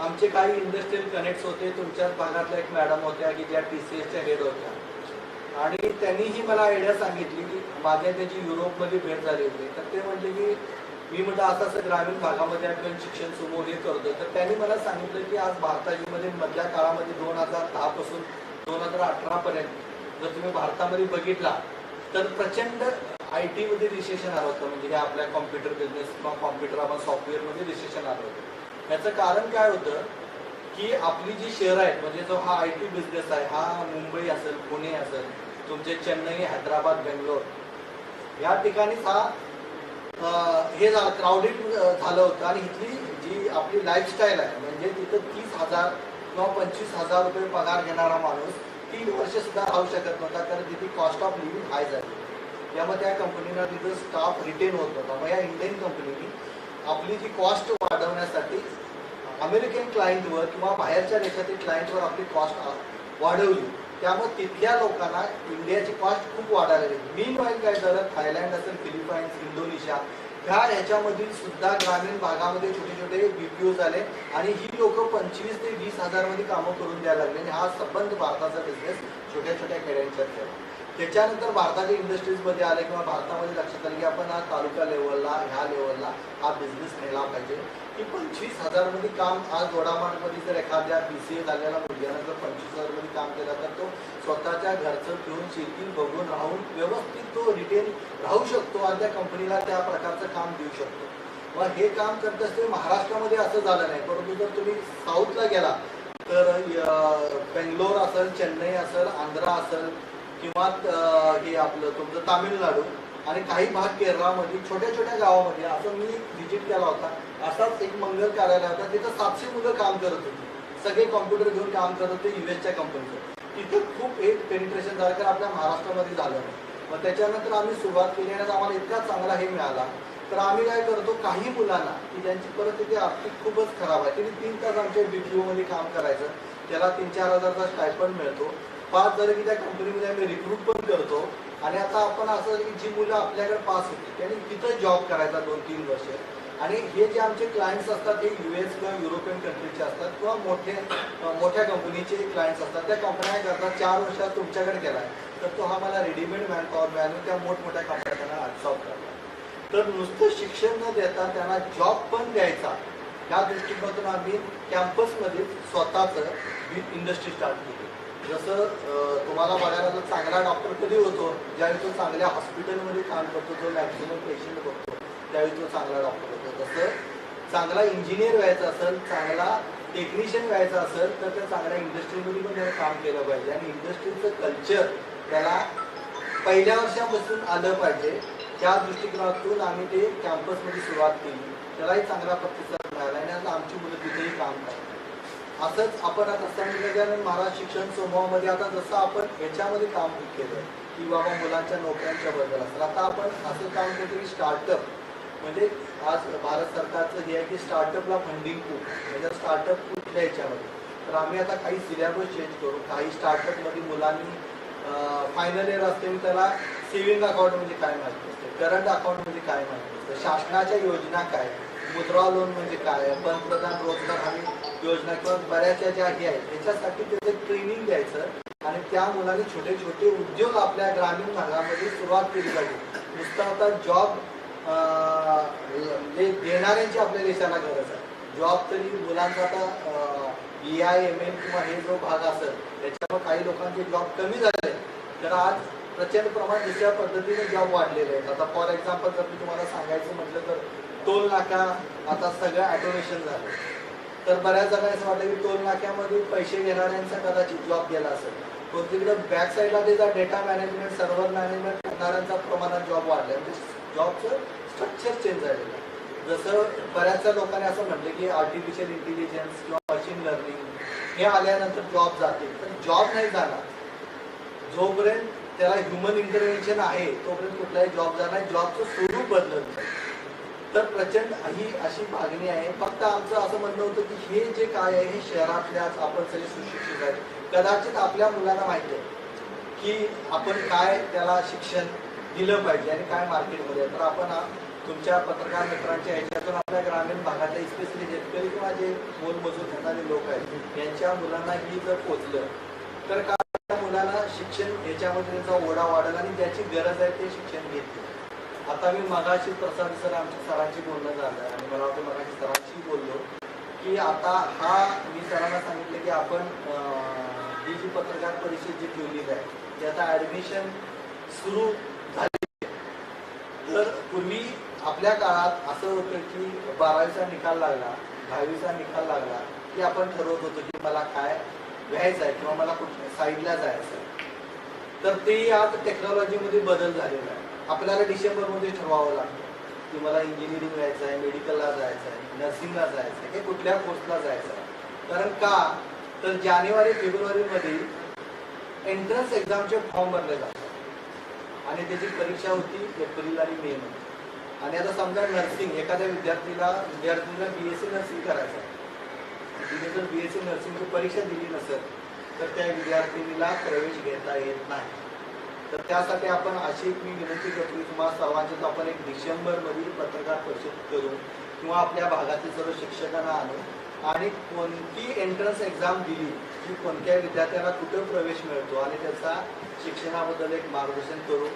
आमचे काही इंडस्ट्रियल कनेक्ट्स होते. तुमच्याच भागातल्या एक मॅडम होत्या की ज्या TCSच्या हेड होत्या आणि त्यांनीही मला आयडिया सांगितली की माझ्या त्याची युरोपमध्ये भेट झाली होती. तर ते म्हणजे की मी म्हटलं असं ग्रामीण भागामध्ये आपण शिक्षण समूह हे करतो. तर त्यांनी मला सांगितलं की आज भारतामध्ये मधल्या काळामध्ये 2010 पासून 2018 पर्यंत जर तुम्ही भारतामध्ये बघितला तर प्रचंड IT मध्ये रिसेशन आलं होतं. म्हणजे हे आपल्या कॉम्प्युटर बिझनेस किंवा कॉम्प्युटर आपण सॉफ्टवेअरमध्ये रिसेशन आलं होतं. याचं कारण काय होतं की आपली जी शहरं आहेत म्हणजे जो हा IT बिझनेस आहे हा मुंबई असेल, पुणे असेल, तुमचे चेन्नई, हैदराबाद, बेंगलोर या ठिकाणीच हा हे झालं क्राऊडेड झालं होतं. आणि इथली जी आपली लाईफस्टाईल आहे म्हणजे तिथं 30,000 किंवा 25,000 रुपये पगार घेणारा माणूस 3 वर्ष सुद्धा राहू शकत नव्हता कारण तिथे कॉस्ट ऑफ लिव्हिंग हाय झाली. त्यामुळे त्या कंपनीला तिथं स्टाफ रिटेन होत नव्हता. मग या इंडियन कंपनीने आपली जी कॉस्ट वाढवण्यासाठी अमेरिकन क्लायंटवर किंवा बाहेरच्या देशातील क्लायंटवर आपली कॉस्ट वाढवली. त्यामुळे तिथल्या लोकांना इंडियाची कॉस्ट खूप वाढायला लागली. मीनवाईल काय झालं, थायलंड असेल, फिलिपाईन्स, इंडोनेशिया ह्याच्यामधील सुद्धा ग्रामीण भागामध्ये छोटे छोटे BPO झाले आणि ही लोक 25 ते 20,000 मध्ये कामं करून द्यायला लागले. आणि हा संबंध भारताचा बिझनेस छोट्या छोट्या खेड्यांच्यात केला. त्याच्यानंतर भारताच्या इंडस्ट्रीजमध्ये आले किंवा भारतामध्ये लक्षात आलं की आपण हा तालुका लेवलला ह्या लेवलला हा बिझनेस नेला पाहिजे की 25,000 मध्ये काम. आज दोडामार्गमध्ये जर एखाद्या BCA झालेला मुलग्यानं जर 25,000 मध्ये काम केलं तर तो स्वतःच्या घरचं घेऊन शेती बघून राहून व्यवस्थित तो रिटेन राहू शकतो आणि त्या कंपनीला त्या प्रकारचं काम देऊ शकतो. मग हे काम करत असते महाराष्ट्रामध्ये असं झालं नाही. परंतु जर तुम्ही साऊथला गेला तर बेंगलोर असेल, चेन्नई असेल, आंध्रा असेल किंवा हे आपलं तुमचं तामिळनाडू आणि काही भाग केरळामध्ये छोट्या छोट्या गावामध्ये असं मी व्हिजिट केला होता. असाच एक मंगल कार्यालय होता. तिथं 700 मुलं काम करत होती. सगळे कॉम्प्युटर घेऊन काम करत होते US कंपनीचं. तिथं खूप एक पेनिट्रेशन झालं तर आपल्या महाराष्ट्रामध्ये झालं नाही. मग त्याच्यानंतर आम्ही सुरुवात केली आणि आम्हाला इतका चांगला हे मिळाला. तर आम्ही काय करतो काही मुलांना की ज्यांची परिस्थिती आर्थिक खूपच खराब आहे त्यांनी 3 तास आमच्या BPO मध्ये काम करायचं. त्याला 3-4 हजारचा स्टायपंड मिळतो. 5 झालं की त्या कंपनीमध्ये आम्ही रिक्रूट पण करतो. आणि आता आपण असं की जी मुलं आपल्याकडे पास होती त्यांनी तिथं जॉब करायचा 2-3 वर्ष. आणि हे जे आमचे क्लायंट्स असतात ते US किंवा युरोपियन कंट्रीचे असतात किंवा मोठ्या कंपनीचे क्लायंट्स असतात. त्या कंपन्या करतात 4 वर्षात तुमच्याकडे केला तर तो हा मला रेडीमेड मॅनपॉवर मिळाला. त्या मोठमोठ्या कंपन्या त्यांना ॲब्सॉर्ब करतात. तर नुसतं शिक्षण न देता त्यांना जॉब पण द्यायचा या दृष्टिकोनातून आम्ही कॅम्पसमध्ये स्वतःचं इंडस्ट्री स्टार्ट केली. जसं तुम्हाला बघायला तर चांगला डॉक्टर कधी होतो, ज्यावेळी तो चांगल्या हॉस्पिटलमध्ये काम करतो, जो मॅक्झिमम पेशंट बघतो, त्यावेळी तो चांगला डॉक्टर होतो. जसं चांगला इंजिनियर व्हायचा असेल, चांगला टेक्निशियन व्हायचा असेल, तर त्या चांगल्या इंडस्ट्रीमध्ये पण त्याने काम केलं पाहिजे आणि इंडस्ट्रीचं कल्चर त्याला पहिल्या वर्षापासून आलं पाहिजे. त्या दृष्टिकोनातून आम्ही ते कॅम्पसमध्ये सुरुवात केली. त्यालाही चांगला प्रतिसाद मिळाला आणि आता आमची मुलं तिथेही काम करतात. असंच आपण आता संत गजानन महाराज शिक्षण समूहामध्ये आता जसं आपण ह्याच्यामध्ये काम केलं की बाबा मुलांच्या नोकऱ्यांच्या बद्दल असेल, आता आपण असं काम करतो की स्टार्टअप, म्हणजे आज भारत सरकारचं हे आहे की स्टार्टअपला फंडिंग खूप, म्हणजे स्टार्टअप कुठल्या ह्याच्यामध्ये. तर आम्ही आता काही सिलेबस चेंज करू. काही स्टार्टअपमध्ये मुलांनी फायनल इयर असते मी त्याला सेव्हिंग अकाउंट म्हणजे काय माहिती असते, करंट अकाउंट म्हणजे काय माहिती असते, शासनाच्या योजना काय, मुद्रा लोन म्हणजे काय, पंतप्रधान रोजगार हमी योजना किंवा बऱ्याचशा ज्या हे आहेत त्याच्यासाठी त्याचं ट्रेनिंग द्यायचं आणि त्या मुलांनी छोटे छोटे उद्योग आपल्या ग्रामीण भागामध्ये सुरुवात केली पाहिजे. नुसतं आता जॉब देणाऱ्यांची आपल्या देशाला गरज आहे. जॉब तरी मुलांचा आता EIML किंवा हे जो भाग असेल त्याच्यामुळे काही लोकांचे जॉब कमी झाले, तर आज प्रचंड प्रमाणात दुसऱ्या पद्धतीने जॉब वाढलेले आहेत. आता फॉर एक्झाम्पल जर मी तुम्हाला सांगायचं म्हटलं तर टोल नाका आता सगळं ऑटोमेशन झालं, तर बऱ्याच जणांना असं वाटतं की टोल नाक्यामध्ये पैसे घेणाऱ्यांचा कदाचित जॉब गेला असेल, पण तिकडे बॅक साईडला त्याचा डेटा मॅनेजमेंट, सर्व्हर मॅनेजमेंट करणाऱ्यांचा प्रमाणात जॉब वाढला, म्हणजे जॉबचं स्ट्रक्चर चेंज झालेलं आहे. जसं बऱ्याचशा लोकांनी असं म्हटलं की आर्टिफिशियल इंटेलिजन्स किंवा मशीन लर्निंग हे आल्यानंतर जॉब जाते, पण जॉब नाही जाणार. जोपर्यंत त्याला ह्युमन इंटरव्हेन्शन आहे तोपर्यंत कुठलाही जॉब जाणार, जॉबचं स्वरूप बदलत नाही. तर प्रचंड ही अशी मागणी आहे. फक्त आमचं असं म्हणणं होतं की हे जे काय आहे हे शहरातल्याच आपण सगळे सुशिक्षित आहेत, कदाचित आपल्या मुलांना माहिती आहे की आपण काय त्याला शिक्षण दिलं पाहिजे आणि काय मार्केटमध्ये. तर आपण तुमच्या पत्रकार मित्रांच्या ह्याच्यातून आपल्या ग्रामीण भागातल्या स्पेशली शेतकरी किंवा जे मोलमजूर करणारे लोक आहेत यांच्या मुलांना ही जर पोचलं तर काय मुलांना शिक्षण ह्याच्यामध्ये त्यांचा ओढा वाढेल आणि ज्याची गरज आहे ते शिक्षण घेतील. आता मी मगाशी प्रसाद सर आमच्या सरांशी बोलणं झालं आणि मला वाटतं मगाशी सरांशी बोललो की आता हा मी सरांना सांगितलं की आपण ही जी पत्रकार परिषद जी ठेवलेली आहे ते आता ॲडमिशन सुरू झाली. तर पूर्वी आपल्या काळात असं होतं की 12वीचा निकाल लागला, 10वीचा निकाल लागला की आपण ठरवत होतो की मला काय व्हायचं आहे किंवा मला कुठल्या साईडला जायचं आहे. तर ते आज टेक्नॉलॉजीमध्ये बदल झालेला आहे. आपल्याला डिसेंबरमध्ये ठरवावं लागतं की मला इंजिनिअरिंग व्हायचं आहे, मेडिकलला जायचं आहे, नर्सिंगला जायचं आहे, हे कुठल्या कोर्सला जायचं आहे. कारण का तर जानेवारी फेब्रुवारीमध्ये एंट्रन्स एक्झामचे फॉर्म भरले जातात आणि त्याची परीक्षा होती एप्रिल आणि मे मध्ये. आणि आता समजा नर्सिंग एखाद्या विद्यार्थीला BSc नर्सिंग करायचं आहे, तिने जर BSc नर्सिंगची परीक्षा दिली नसेल तर त्या विद्यार्थिनीला प्रवेश घेता येत नाही. तर त्यासाठी आपण अशी एक मी विनंती करतो की तुम्हाला सर्वांच्याच आपण एक डिसेंबरमध्ये पत्रकार परिषद करू किंवा आपल्या भागातील सर्व शिक्षकांना आणू आणि कोणती एंट्रन्स एक्झाम दिली की कोणत्या विद्यार्थ्याला कुठं प्रवेश मिळतो आणि त्याचा शिक्षणाबद्दल एक मार्गदर्शन करू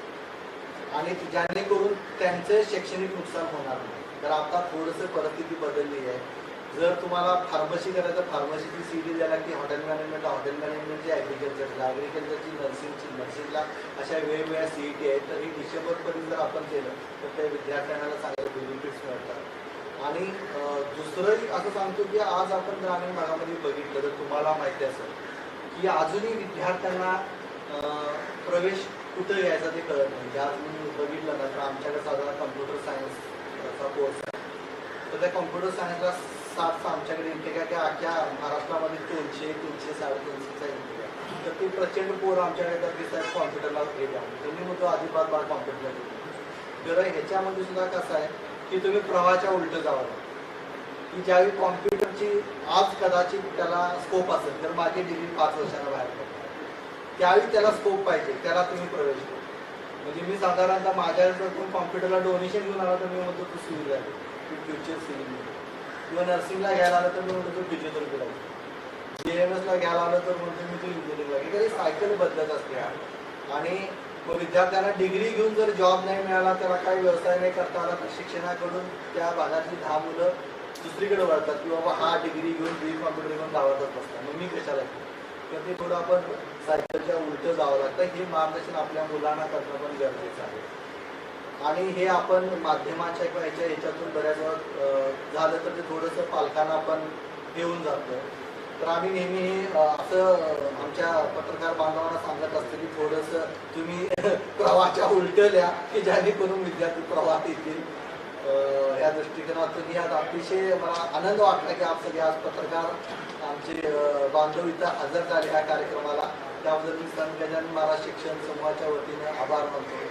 आणि जेणेकरून त्यांचं शैक्षणिक नुकसान होणार नाही. तर आता थोडंसं परिस्थिती बदलली आहे. जर तुम्हाला फार्मसी करायचं फार्मसीची CD द्यायला की हॉटेल मॅनेजमेंटची ॲग्रिकल्चरची नर्सिंगला अशा वेगवेगळ्या CET आहेत. तर ही डिसेंबरपर्यंत जर आपण केलं तर त्या विद्यार्थ्यांना चांगले बेनिफिट्स मिळतात. आणि दुसरंही असं सांगतो की आज आपण ग्रामीण भागामध्ये बघितलं तर तुम्हाला माहिती असेल की अजूनही विद्यार्थ्यांना प्रवेश कुठं घ्यायचा ते कळत नाही. आज मी बघितलं ना तर आमच्याकडे साधारण कम्प्युटर सायन्सचा कोर्स आहे, तर त्या कम्प्युटर सायन्सला 60 आमच्याकडे इंटेक आहे. त्या अख्ख्या महाराष्ट्रामध्ये 300, 300-350चा इंटेक आहे. तर ते प्रचंड पोरं आमच्याकडे दिसतात कॉम्प्युटरला घेत आहे. तुम्ही म्हणतो अजिबात बाळ कॉम्प्युटरला घेतो. तर ह्याच्यामध्ये सुद्धा कसं आहे की तुम्ही प्रवाहाच्या उलटं जावं की ज्यावेळी कॉम्प्युटरची आज कदाचित त्याला स्कोप असेल तर माझी डिग्री 5 वर्षांना बाहेर पडते, त्यावेळी त्याला स्कोप पाहिजे, त्याला तुम्ही प्रवेश करा. म्हणजे मी साधारणतः माझ्याकडून कॉम्प्युटरला डोनेशन घेऊन आला तर मी म्हणतो तू सिव्हिल आहे, तू फ्युचर सिव्हिल किंवा नर्सिंगला घ्यायला आलं तर मी म्हणतो तू फिजिओथेरपी लागतो, JMSला घ्यायला आलं तर म्हणतो मी तू इंजिनिअरिंग लागेल. काही सायकल बदलत असते. आणि विद्यार्थ्यांना डिग्री घेऊन जर जॉब नाही मिळाला, त्याला काही व्यवसाय नाही करता आला तर शिक्षणाकडून त्या भागातली 10 मुलं दुसरीकडे वळतात की बाबा हा डिग्री घेऊन कॉम्प्युटर घेऊन गावातच बसतात, मग मी कशाला. तर ते थोडं आपण सायकलच्या उलटं जावं लागतं, हे मार्गदर्शन आपल्या मुलांना करणं पण गरजेचं आहे. आणि हे आपण माध्यमाच्या किंवा ह्याच्यातून बऱ्याच वेळा झालं तर ते थोडंसं पालकांना पण घेऊन जातं. तर आम्ही नेहमी हे असं आमच्या पत्रकार बांधवांना सांगत असतो की थोडंसं तुम्ही प्रवाहाच्या उलटं लिहा की जेणेकरून विद्यार्थी प्रवाहात येतील. या दृष्टिकोनातून आज अतिशय मला आनंद वाटला की आप सगळे आज पत्रकार आमचे बांधव इथं हजर झाले या कार्यक्रमाला. त्याबद्दल मी संत गजानन महाराज शिक्षण समूहाच्या वतीने आभार मानतो.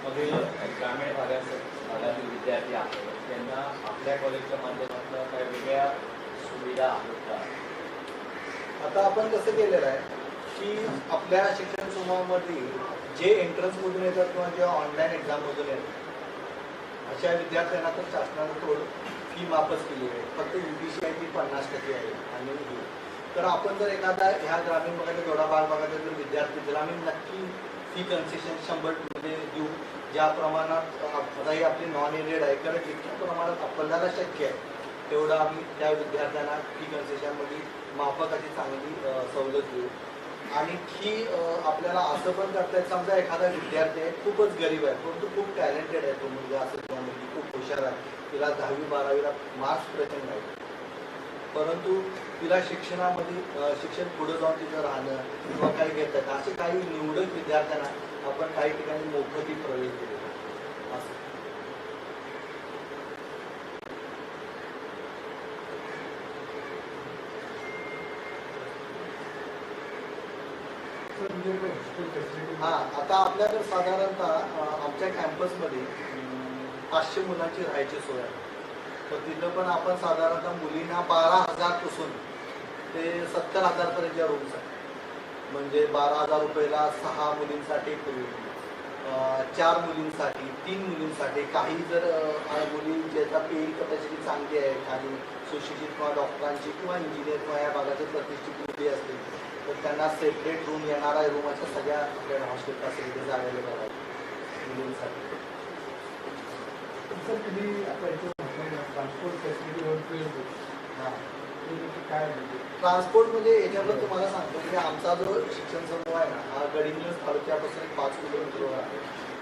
मधील ग्रामीण भागातील विद्यार्थी आहेत त्यांना आपल्या कॉलेजच्या माध्यमातून काही वेगळ्या सुविधा आहेत का? आता आपण कसं केलेलं आहे की आपल्या शिक्षण समूहामध्ये जे एंट्रन्समधून येतात किंवा जेव्हा ऑनलाईन एक्झाममधून येतात अशा विद्यार्थ्यांना तर शासनानं थोडं फी माफच केली आहे. फक्त UBC आहे ती 50% आहे. आणि तर आपण जर एखादा ह्या ग्रामीण भागातील जोडा बाल भागातील जर विद्यार्थी तर आम्ही नक्की फी कन्सेशन 100% देऊ. ज्या प्रमाणात आता ही आपली नॉन एडेड आहे कारण जितक्या प्रमाणात आपल्याला शक्य आहे तेवढं आम्ही त्या विद्यार्थ्यांना फी कन्सेशनमध्ये माफक अशी चांगली सवलत देऊ. आणि ही आपल्याला असं पण करता येत समजा एखादा विद्यार्थी आहे खूपच गरीब आहे परंतु खूप टॅलेंटेड आहे तो मुलगा असेल किंवा मुलगी खूप हुशार आहे, तिला 10वी 12वीला मार्क्स प्रचंड आहे परंतु तिला शिक्षणामध्ये शिक्षण पुढे जाऊन तिथं राहणं किंवा काही घेतात असे काही निवडक विद्यार्थ्यांना आपण काही ठिकाणी मोफती प्रवेश दिलेला असं. हा आता आपल्याकडे साधारणतः आमच्या कॅम्पसमध्ये 500 मुलांची राहायची सोय आहे. तर तिथं पण आपण साधारणतः मुलींना 12,000 पासून ते 70,000 पर्यंतच्या रूम्स आहेत. म्हणजे 12,000 रुपयाला 6 मुलींसाठी एक रूम, 4 मुलींसाठी, 3 मुलींसाठी. काही जर मुली ज्याचा पेइंग कपॅसिटी चांगली आहे, काही सुशिक्षित किंवा डॉक्टरांची किंवा इंजिनियर किंवा या भागाचे प्रतिष्ठित मुली असतील तर त्यांना सेपरेट रूम येणार आहे. रूमाच्या सगळ्या आपल्याला हॉस्टेल फॅसिलिटीज अवेलेबल आहेत मुलींसाठी. सर तुम्ही आता ट्रान्सपोर्ट फॅसिलिटीवर हां काय म्हणजे ट्रान्सपोर्ट म्हणजे याच्याबद्दल तुम्हाला सांगतो की आमचा जो शिक्षण समूह आहे ना हा गडिंग्लज तालुक्यापासून 5 किलोमीटरवर आहे.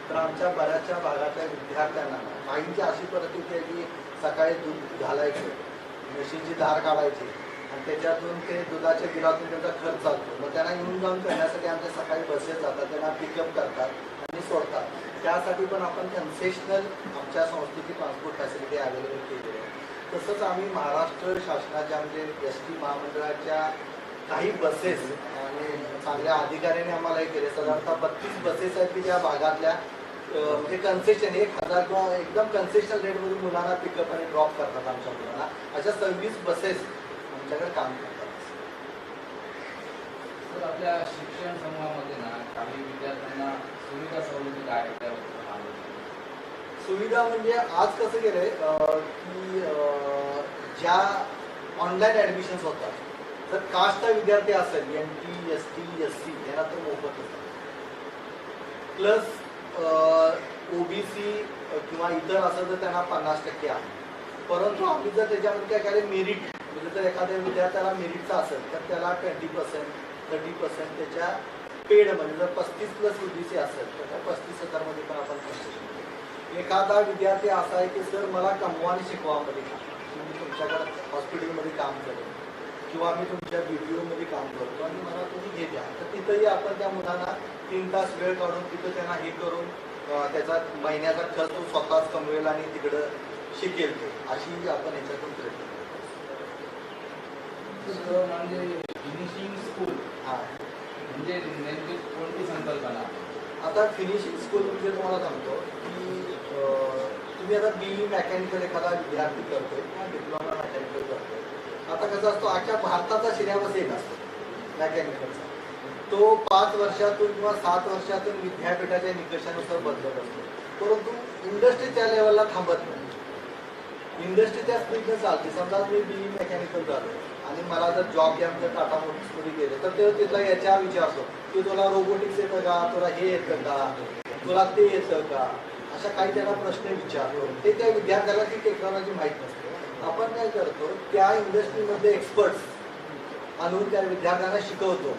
तर आमच्या बऱ्याचशा भागातल्या विद्यार्थ्यांना काहींची अशी परिस्थिती आहे की सकाळी दूध घालायचं, म्हशीची धार काढायची आणि त्याच्यातून ते दुधाच्या बिलातून त्यांचा खर्च चालतो. मग त्यांना येऊन जाऊन करण्यासाठी आमच्या सकाळी बसेस जातात, त्यांना पिकअप करतात आणि सोडतात. त्यासाठी पण आपण कन्सेशनल आमच्या संस्थेची ट्रान्सपोर्ट फॅसिलिटी अवेलेबल केलेली आहे. तसंच आम्ही महाराष्ट्र शासनाच्या म्हणजे ST महामंडळाच्या काही बसेस आणि चांगल्या अधिकाऱ्यांनी आम्हाला हे केले. साधारणतः 32 बसेस आहेत की ज्या भागातल्या म्हणजे कन्सेशन 1,000 किंवा एकदम कन्सेशनल रेटमध्ये मुलांना पिकअप आणि ड्रॉप करतात आमच्या मुलांना. अशा 26 बसेस आमच्याकडे काम करतात. तर आपल्या शिक्षण समूहामध्ये ना काही विद्यार्थ्यांना सुविधा सवलती काय आहेत त्याबद्दल सुविधा म्हणजे आज कसं केलंय की ज्या ऑनलाईन ॲडमिशन्स होतात जर कास्टचा विद्यार्थी असेल NT ST SC यांना तर मोफत असतात. प्लस OBC किंवा इतर असेल तर त्यांना 50% आहे. परंतु आम्ही जर त्याच्यामध्ये काय केलं मेरिट म्हणजे जर एखाद्या विद्यार्थ्याला मेरिटचा असेल तर त्याला 20% 30% त्याच्या पेड म्हणजे जर 35+ UBC असेल तर त्या 35,000 मध्ये पण आपण कन्सेशन. एखादा विद्यार्थी असा आहे की सर मला कमवाने शिकवामध्ये का मी तुमच्याकडे हॉस्पिटलमध्ये काम करेन किंवा मी तुमच्या BPO मध्ये काम करतो आणि मला तुम्ही हे द्या. तर तिथंही आपण त्या मुलांना 3 तास वेळ काढून तिथं त्यांना हे करून त्याचा महिन्याचा खर्च तो स्वतःच कमवेल आणि तिकडं शिकेल तो अशी आपण ह्याच्यातून प्रयत्न करतो. म्हणजे फिनिशिंग स्कूल हां म्हणजे नेमकी कोणती संकल्पना? आता फिनिशिंग स्कूल म्हणजे तुम्हाला सांगतो की तुम्ही आता BE मेकॅनिकल एखादा विद्यार्थी करतोय किंवा डिप्लोमा मेकॅनिकल करतोय. आता कसं असतो अख्ख्या भारताचा सिलेबस एक असतो मेकॅनिकलचा. तो 5 वर्षातून किंवा 7 वर्षातून विद्यापीठाच्या निकषानुसार बदलत असतो. परंतु इंडस्ट्रीच्या लेवलला थांबत नाही. इंडस्ट्रीच्या स्पीडने चालते. समजा मी BE मेकॅनिकल झालो आणि मला जर जॉब घ्या जर टाटा मोटर्समध्ये गेले तर ते तिथला याच्या विचारतो की तुला रोबोटिक्स येतं का, तुला हे येतं का, तुला ते येतं का, अशा काही त्याला प्रश्न विचारतो. ते त्या विद्यार्थ्याला ती टेक्नॉलॉजी माहीत नसते. आपण काय करतो, त्या इंडस्ट्रीमध्ये एक्सपर्ट्स आणून त्या विद्यार्थ्यांना शिकवतो.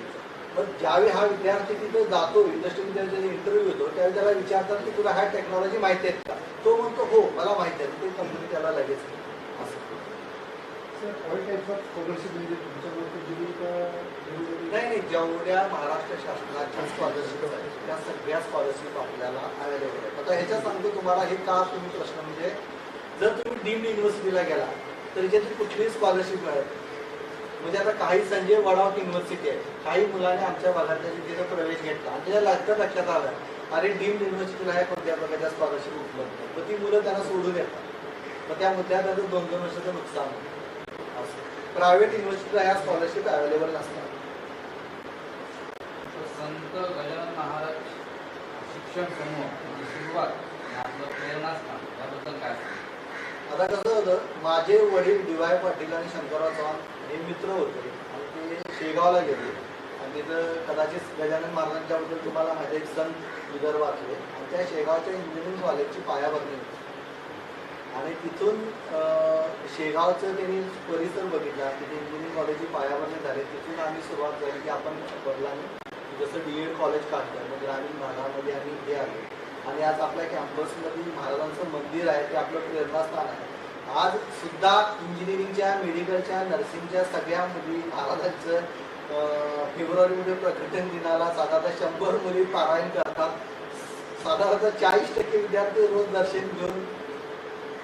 मग ज्यावेळी हा विद्यार्थी तिथे जातो, इंडस्ट्रीमध्ये ज्यावेळी इंटरव्ह्यू होतो, त्यावेळी त्याला विचारतात की तुला ह्या टेक्नॉलॉजी माहिती आहेत का? तो म्हणतो हो मला माहिती आहे. ते कंपनी त्याला लगेच असं. नाही, जेवढ्या महाराष्ट्र शासनाच्या स्कॉलरशिप आहेत त्या सगळ्या स्कॉलरशिप आपल्याला अवेलेबल आहेत. आता ह्याच्यात सांगतो तुम्हाला, हे का तुम्ही प्रश्न म्हणजे जर तुम्ही डीम्ड युनिव्हर्सिटीला गेला तर याची कुठलीही स्कॉलरशिप मिळत. म्हणजे आता काही संजय वडावत युनिव्हर्सिटी आहे, काही मुलांनी आमच्या भागातल्या तिथे प्रवेश घेतला आणि त्याच्या लक्षात आलं अरे डीम्ड युनिव्हर्सिटीला ह्या कोणत्या प्रकारच्या स्कॉलरशिप उपलब्ध. मग ती मुलं त्यांना सोडून येतात. मग त्या मुद्द्यात त्याचं 2-2 वर्षाचं नुकसान होतं. असं प्रायव्हेट युनिव्हर्सिटीला ह्या स्कॉलरशिप अवेलेबल नसतात. संत गजानन महाराज शिक्षण समूह म्हणजे सुरुवात आणि आपलं प्रेरणास्थान याबद्दल काय सांगता? आता कसं होतं, माझे वडील डी.वाय. पाटील आणि शंकरराव चव्हाण हे मित्र होते आणि ते शेगावला गेले आणि तिथं कदाचित गजानन महाराजांच्याबद्दल तुम्हाला माझे एक संत विदर्भ वाचले आणि त्या शेगावच्या इंजिनिअरिंग कॉलेजची पायाभरणी होती. आणि तिथून शेगावचं त्यांनी परिसर बघितला, तिथे इंजिनिअरिंग कॉलेजची पायाभरणी झाली. तिथून आम्ही सुरुवात झाली की आपण बदलाने जसं D.Ed कॉलेज काढलं, मग ग्रामीण भागामध्ये आम्ही हे आलो आणि आज आपल्या कॅम्पसमध्ये महाराजांचं मंदिर आहे, ते आपलं प्रेरणास्थान आहे. आज सुद्धा इंजिनिअरिंगच्या, मेडिकलच्या, नर्सिंगच्या सगळ्या मुली महाराजांचं फेब्रुवारीमध्ये प्रकटन दिनाला साधारणतः 100 मुली पारायण करतात. साधारणतः 40% विद्यार्थी रोज दर्शन घेऊन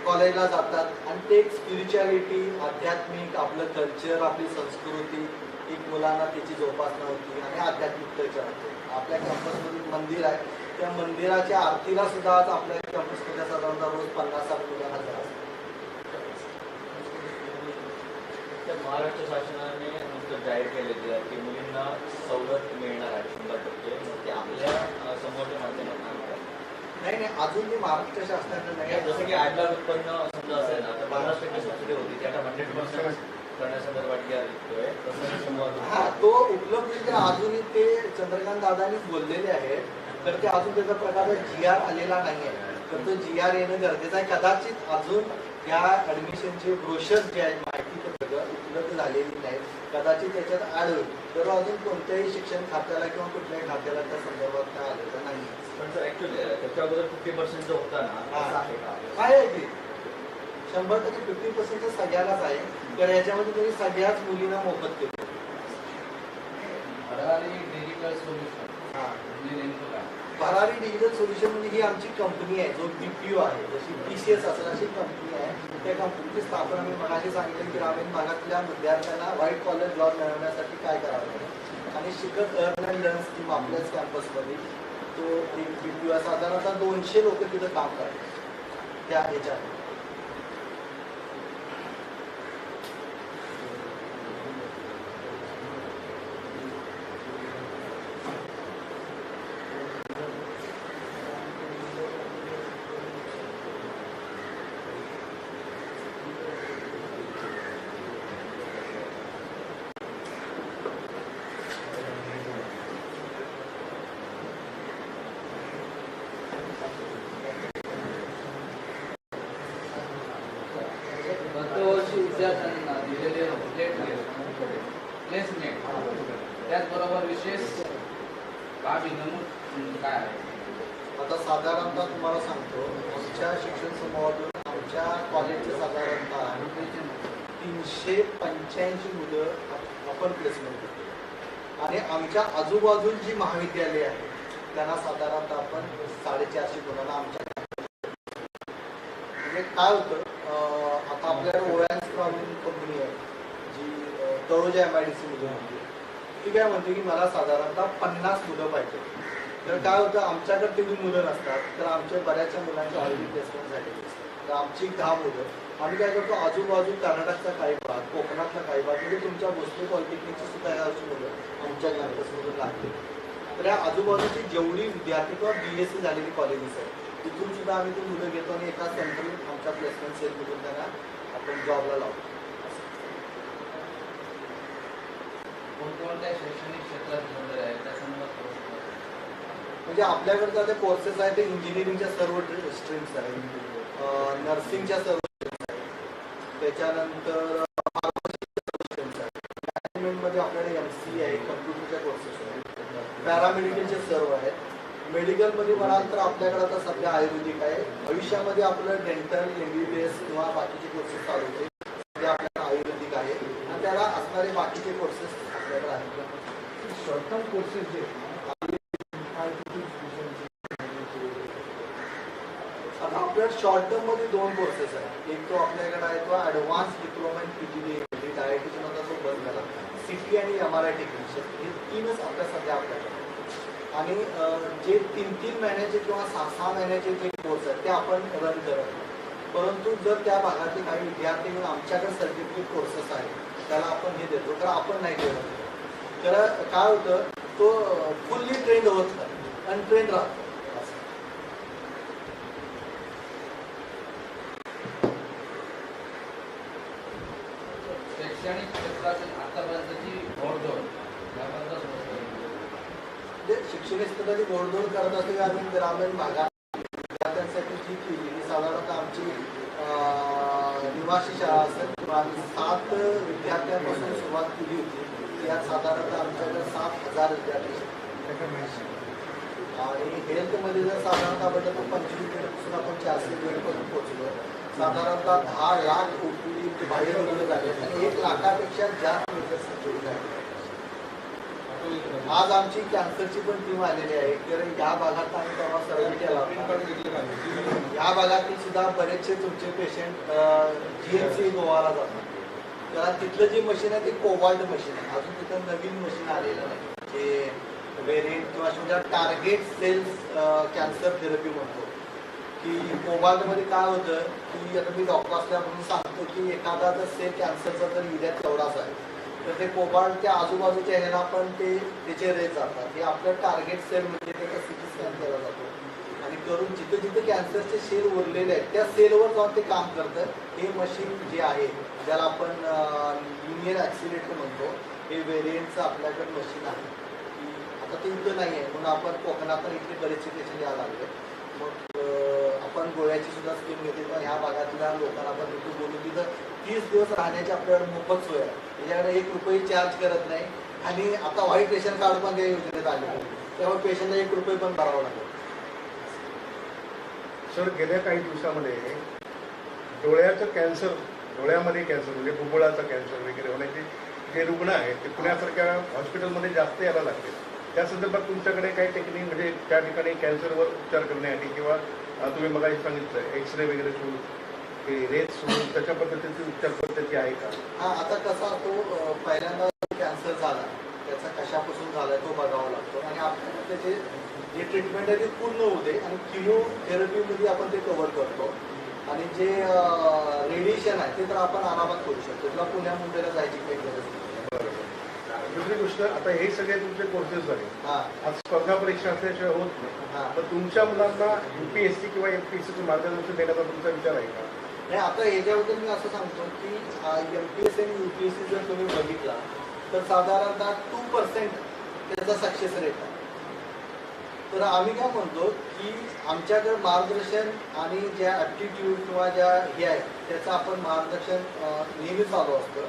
कॉलेजला जातात आणि ते एक स्पिरिच्युअलिटी, आध्यात्मिक, आपलं कल्चर, आपली संस्कृती, एक मुलांना त्याची जोपासना होती आणि आध्यात्मिकतेच्या होते. आपल्या कॅम्पसमध्ये मंदिर आहे, त्या मंदिराच्या आरतीला सुद्धा आज आपल्या कॅम्पसमध्ये साधारणतः रोज 50-60 मुलं हजर असतात. महाराष्ट्र शासनाने नुसतं जाहीर केलेले आहे की मुलींना सवलत मिळणार आहे 100%. मग ते आपल्या समोरच्या माध्यमातून नाही, अजून ते महाराष्ट्र शासनाचं नाही. जसं की 8 लाख उत्पन्न समजा असेल ना, तर 50% सबसिडी होती, ती आता 100% करण्यासंदर्भात तसं हा तो उपलब्ध अजूनही ते चंद्रकांत दादांनीच बोललेले आहेत. तर ते अजून त्याचा प्रकार GR आलेला नाही आहे. तर तो GR येणं गरजेचं आहे. कदाचित अजून या ॲडमिशनचे ब्रोशर जे आहेत, माहिती पत्रकं उपलब्ध झालेली नाहीत, कदाचित त्याच्यात ॲड होईल. तर अजून कोणत्याही शिक्षण खात्याला किंवा कुठल्याही खात्याला त्या संदर्भात काय आलेलं नाही. पण सर ॲक्च्युली त्याच्या अगोदर 50% जो होता ना, काय आहे की 100% 50% सगळ्यालाच आहे. तर याच्यामध्ये तुम्ही सगळ्याच मुलींना मोफत देतो. भरारी डिजिटल सोल्युशन म्हणजे नेमकं काय? भरारी डिजिटल सोल्युशन म्हणजे ही आमची कंपनी आहे, जो BPO आहे, जशी TCS असेल अशी कंपनी आहे. त्या कंपनीची स्थापना मी मगाशी सांगितलं की ग्रामीण भागातल्या विद्यार्थ्यांना व्हाईट कॉलर जॉब मिळवण्यासाठी काय करावं लागेल आणि शिकत अर्न अँड लर्न स्कीम आपल्याच कॅम्पसमध्ये तो एक BPO आहे. साधारणतः 200 लोक तिथं काम करतात त्या ह्याच्यात. गतवर्षी विद्यार्थ्यांना दिलेले प्लेसमेंट त्याचबरोबर विशेष बाबी नमूद काय आहे? आता साधारणतः तुम्हाला सांगतो, आमच्या शिक्षण समूहातून आमच्या कॉलेजचे साधारणतः 385 मुलं आपण प्लेसमेंट करतो आणि आमच्या आजूबाजूला जी महाविद्यालये आहेत त्यांना साधारणतः आपण 450 मुलांना आमच्या म्हणजे काय होतं, आता आपल्याकडे ओळ्यांची कंपनी आहे जी तळोजा MIDC मध्ये म्हणते, ती काय म्हणते की मला साधारणतः 50 मुलं पाहिजे. तर काय होतं, आमच्याकडे तेवढी मुलं नसतात, तर आमच्या बऱ्याचशा मुलांची ऑलरेडी प्लेसमेंट झालेली असते. तर आमची 10 मुलं आम्ही काय करतो, आजूबाजू कर्नाटकचा काही भाग, कोकणातला काही भाग, म्हणजे तुमच्या भोसले पॉलिटेक्निकची सुद्धा याची मुलं आमच्या कॅम्पसमधून लागते. तर या आजूबाजूची जेवढी विद्यार्थी किंवा BSc झालेली कॉलेजेस आहेत तिथून सुद्धा आम्ही ती मुलं घेतो आणि एका सेंट्रल आमच्या प्लेसमेंट सेलमधून त्यांना आपण जॉबला लावतो. कोणकोणत्या शैक्षणिक क्षेत्रात आहे त्यासंदर्भात म्हणजे आपल्याकडे जे कोर्सेस आहेत ते इंजिनिअरिंगच्या सर्व स्ट्रीम्स आहेत, नर्सिंगच्या सर्व स्ट्रीम्स आहेत, त्याच्यानंतर मॅनेजमेंटमध्ये आपल्याकडे MCA आहे, कम्प्युटरच्या कोर्सेस आहेत, पॅरामेडिकलचे सर्व आहेत. मेडिकलमध्ये म्हणाल तर आपल्याकडे आता सध्या आयुर्वेदिक आहे. भविष्यामध्ये आपलं डेंटल, MBBS किंवा बाकीचे कोर्सेस चालू होते. सध्या आपल्याकडे आयुर्वेदिक आहे आणि त्याला असणारे बाकीचे कोर्सेस आपल्याकडे आहेत. शॉर्ट टर्म कोर्सेस जे आता आपल्या शॉर्ट टर्म मध्ये 2 कोर्सेस आहेत. एक तो आपल्याकडे आहे तो advance diploma in PGD dietitian होता तो बंद झाला. CT आणि MRI टेक्निशियन हे 3च आपल्या सध्या आपल्याकडे. आणि जे 3-3 महिन्याचे किंवा 6-6 महिन्याचे जे कोर्स आहेत ते आपण रन करत. परंतु जर त्या भागातले काही विद्यार्थी म्हणून आमच्याकडे सर्टिफिकेट कोर्सेस आहेत त्याला आपण हे देतो तर आपण नाही करत. तर काय होतं तो फुल्ली ट्रेंड होत नाही, अनट्रेंड राहतो. शैक्षणिक क्षेत्रातील आतापर्यंतची घोडदौड याबद्दल शिक्षण क्षेत्राची घोडदौड करत असलेली आम्ही ग्रामीण भागात विद्यार्थ्यांसाठी जी केली ही साधारणतः आमची निवासी शाळा असेल किंवा आम्ही 7 विद्यार्थ्यांपासून सुरुवात केली होती. यात साधारणतः आमच्याकडे 7,000 विद्यार्थी आणि हेल्थमध्ये जर साधारणतः बघितलं तर 25 बेडपासून आपण 400 बेडपर्यंत पोहोचलो. साधारणतः 10 लाख OPD बाहेर रुग्ण झाले आणि 1 लाखापेक्षा जास्त लोक झाले. आज आमची कॅन्सरची पण टीम आलेली आहे. कारण या भागात आम्ही तेव्हा सर्वे केला होता. या भागातील सुद्धा बरेचसे तुमचे पेशंट GMC गोवाला जातात. कारण तिथलं जे मशीन आहे ते कोबाल्ट मशीन आहे. अजून तिथं नवीन मशीन आलेलं नाही जे व्हेरियंट किंवा टार्गेट सेल्स कॅन्सर थेरपी म्हणतो की कोबाल्टमध्ये काय होतं की आता मी डॉक्टर असल्यापासून सांगतो की एखादा जर सेल कॅन्सरचा जर युरियात तेवढाच आहे तर ते कोबाल्टच्या आजूबाजूच्या ह्याला पण त्याचे रेट जातात. हे आपलं टार्गेट सेल म्हणजे त्याचा CT स्कॅन केला जातो आणि करून जिथे जिथे कॅन्सरचे सेल उरलेले आहेत त्या सेलवर जाऊन ते काम करतं. हे मशीन जे आहे ज्याला आपण लिनियर ॲक्सिलेटर म्हणतो हे व्हेरियंटचं आपल्याकडे मशीन आहे. आता ते इथं नाही आहे म्हणून आपण कोकणात इथले बरेचसे पेशंट यायला लागले. मग आपण गोळ्याची सुद्धा स्कीम घेते किंवा ह्या भागातल्या लोकांना आपण तिथं बोलून तिथं 30 दिवस राहण्याची आपल्याकडे मोफत सोय आहे. त्याच्याकडे 1 रुपये चार्ज करत नाही आणि आता व्हाईट रेशन कार्ड पण त्या योजनेत आले त्यामुळे पेशंटला 1 रुपये पण भरावा लागतो. सर गेल्या काही दिवसामध्ये डोळ्याचं कॅन्सर, डोळ्यामध्ये कॅन्सर म्हणजे बुबुळाचा कॅन्सर वगैरे होण्याचे जे रुग्ण आहेत ते पुण्यासारख्या हॉस्पिटलमध्ये जास्त यायला लागते. त्या संदर्भात तुमच्याकडे काही टेक्निक म्हणजे त्या ठिकाणी कॅन्सरवर उपचार करण्यासाठी किंवा तुम्ही मगाशी सांगितलं एक्सरे वगैरे सोडून ते रेत सोडून त्याच्या पद्धतीची उपचार पद्धती आहे का? हा आता कसा तो पहिल्यांदा कॅन्सर झाला त्याचा कशापासून झाला तो बघावा लागतो आणि आपल्याला त्याचे जे ट्रीटमेंट आहे ते पूर्ण होते आणि किमोथेरपीमध्ये आपण ते कव्हर करतो आणि जे रेडिएशन आहे ते तर आपण आरामात करू शकतो. तुला पुण्या मुंबईला जायची काही गरज नाही. दुसरी गोष्ट आता हे सगळे तुमचे कोर्सेस झाले. आज स्पर्धा परीक्षा असल्याशिवाय होत नाही. तर तुमच्या मुलांना UPSC किंवा MPSCचं मार्गदर्शन देण्याचा तुमचा विचार आहे का? नाही आता ह्याच्याबद्दल मी असं सांगतो की MPSC आणि UPSC जर तुम्ही बघितला तर साधारणतः 2% त्याचा सक्सेस रेट आहे. तर आम्ही काय म्हणतो की आमच्याकडे मार्गदर्शन आणि ज्या ॲप्टिट्यूड किंवा ज्या हे आहेत त्याचं आपण मार्गदर्शन नेहमी चालू असतं.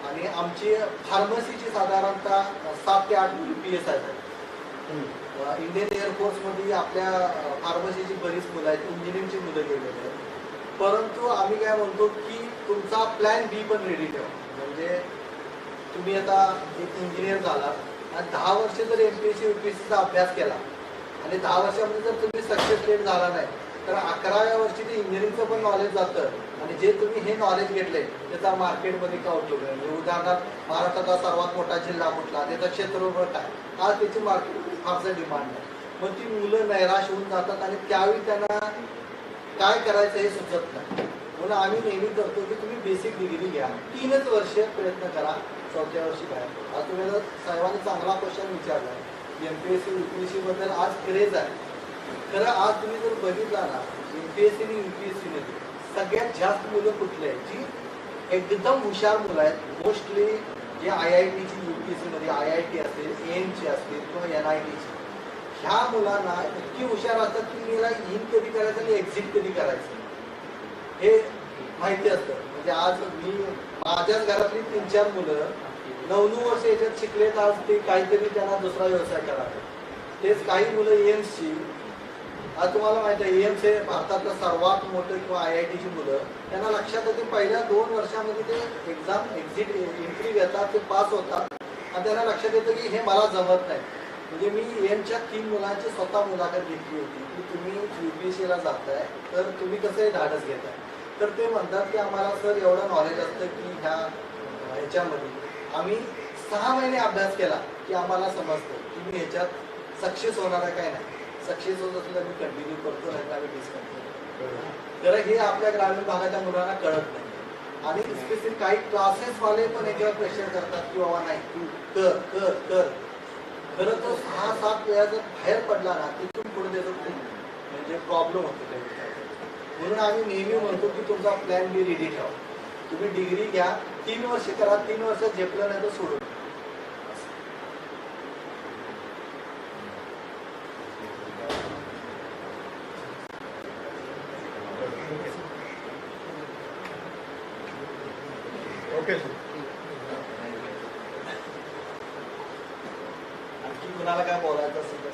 आणि आमची फार्मसीची साधारणतः 7 ते 8 UPS आहेत. इंडियन एअरफोर्समध्ये आपल्या फार्मसीची बरीच मुलं आहेत, इंजिनिअरिंगची मुलं गेलेली आहेत. परंतु आम्ही काय म्हणतो की तुमचा प्लॅन B पण रेडी ठेवा. म्हणजे तुम्ही आता एक इंजिनियर झाला आणि 10 वर्ष जर MPSC UPSCचा अभ्यास केला आणि 10 वर्षामध्ये जर तुम्ही सक्सेस रेट झाला नाही तर 11व्या वर्षी ते इंजिनिअरिंगचं पण नॉलेज जातं आणि जे तुम्ही हे नॉलेज घेतले त्याचा मार्केटमध्ये काय उपयोग आहे. म्हणजे उदाहरणार्थ महाराष्ट्राचा सर्वात मोठा जिल्हा कुठला त्याचं क्षेत्रफळ काय आज त्याची मार्केटमध्ये फारसं डिमांड नाही. मग ती मुलं नैराश होऊन जातात आणि त्यावेळी त्यांना काय करायचं हे सुचत नाही. म्हणून आम्ही नेहमी करतो की तुम्ही बेसिक डिग्री घ्या, 3च वर्ष प्रयत्न करा, 4थ्या वर्षी बाहेर. आज तुम्ही साहेबांनी चांगला क्वेश्चन विचारला MPSC UPSC बद्दल आज क्रेज आहे. खरं आज तुम्ही जर बघितला ना MPSC आणि UPSC मध्ये सगळ्यात जास्त मुलं कुठली आहेत जी एकदम हुशार मुलं आहेत. मोस्टली जे IITची UPSC मध्ये IIT असतील, AIMची असतील किंवा NITची ह्या मुलांना इतकी हुशार असतात की मला इन कधी करायचं आणि एक्झिट कधी करायचं हे माहिती असतं. म्हणजे म्हणजे आज मी माझ्याच घरातली 3-4 मुलं 9-9 वर्ष याच्यात शिकलेत, आज ते काहीतरी त्यांना दुसरा व्यवसाय करावा. तेच काही मुलं एम्सची, आज तुम्हाला माहिती आहे एम्स हे भारतातलं सर्वात मोठं किंवा IITची मुलं, त्यांना लक्षात येते पहिल्या 2 वर्षामध्ये ते एक्झाम एक्झिट एंट्री घेतात, ते पास होतात आणि त्यांना लक्षात येतं की हे मला जमत नाही. म्हणजे मी एमच्या 3 मुलांची स्वतः मुलाखत घेतली होती की तुम्ही UPSCला जाताय तर तुम्ही कसं धाडस घेताय. तर ते म्हणतात की आम्हाला सर एवढं नॉलेज असतं की ह्याच्यामध्ये आम्ही 6 महिने अभ्यास केला की आम्हाला समजतं की मी ह्याच्यात सक्सेस होणार आहे काय नाही. सक्सेस होत असलं मी कंटिन्यू करतो, नाही आम्ही डिस्कंटिन्यू. तर हे आपल्या ग्रामीण भागाच्या मुलांना कळत नाही. आणि स्पेसिफिक काही क्लासेसवाले पण याच्यावर प्रेशर करतात की बाबा नाही तू कर कर कर. खरं तर 6-7 वेळा जर बाहेर पडला ना तिथून पुढे त्याचं खूप म्हणजे प्रॉब्लेम होतो त्या विचारात. म्हणून आम्ही नेहमी म्हणतो की तुमचा प्लॅन बी रेडी ठेवा. तुम्ही डिग्री घ्या, 3 वर्ष करा, 3 वर्ष झेपलं नाही तर सोडून. Okay sir. आणखी कुणाला काय बोलायचं असेल तर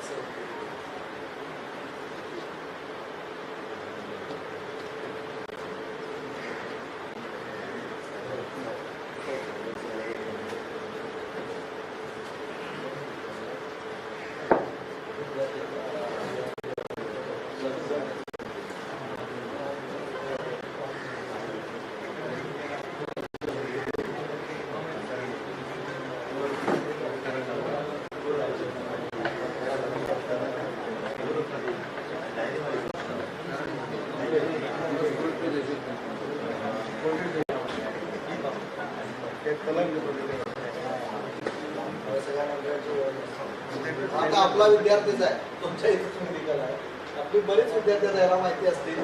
आता आपला विद्यार्थीच आहे, तुमच्या इथे तुम्ही निघाला आहे. आपली बरेच विद्यार्थी याला माहिती असतील.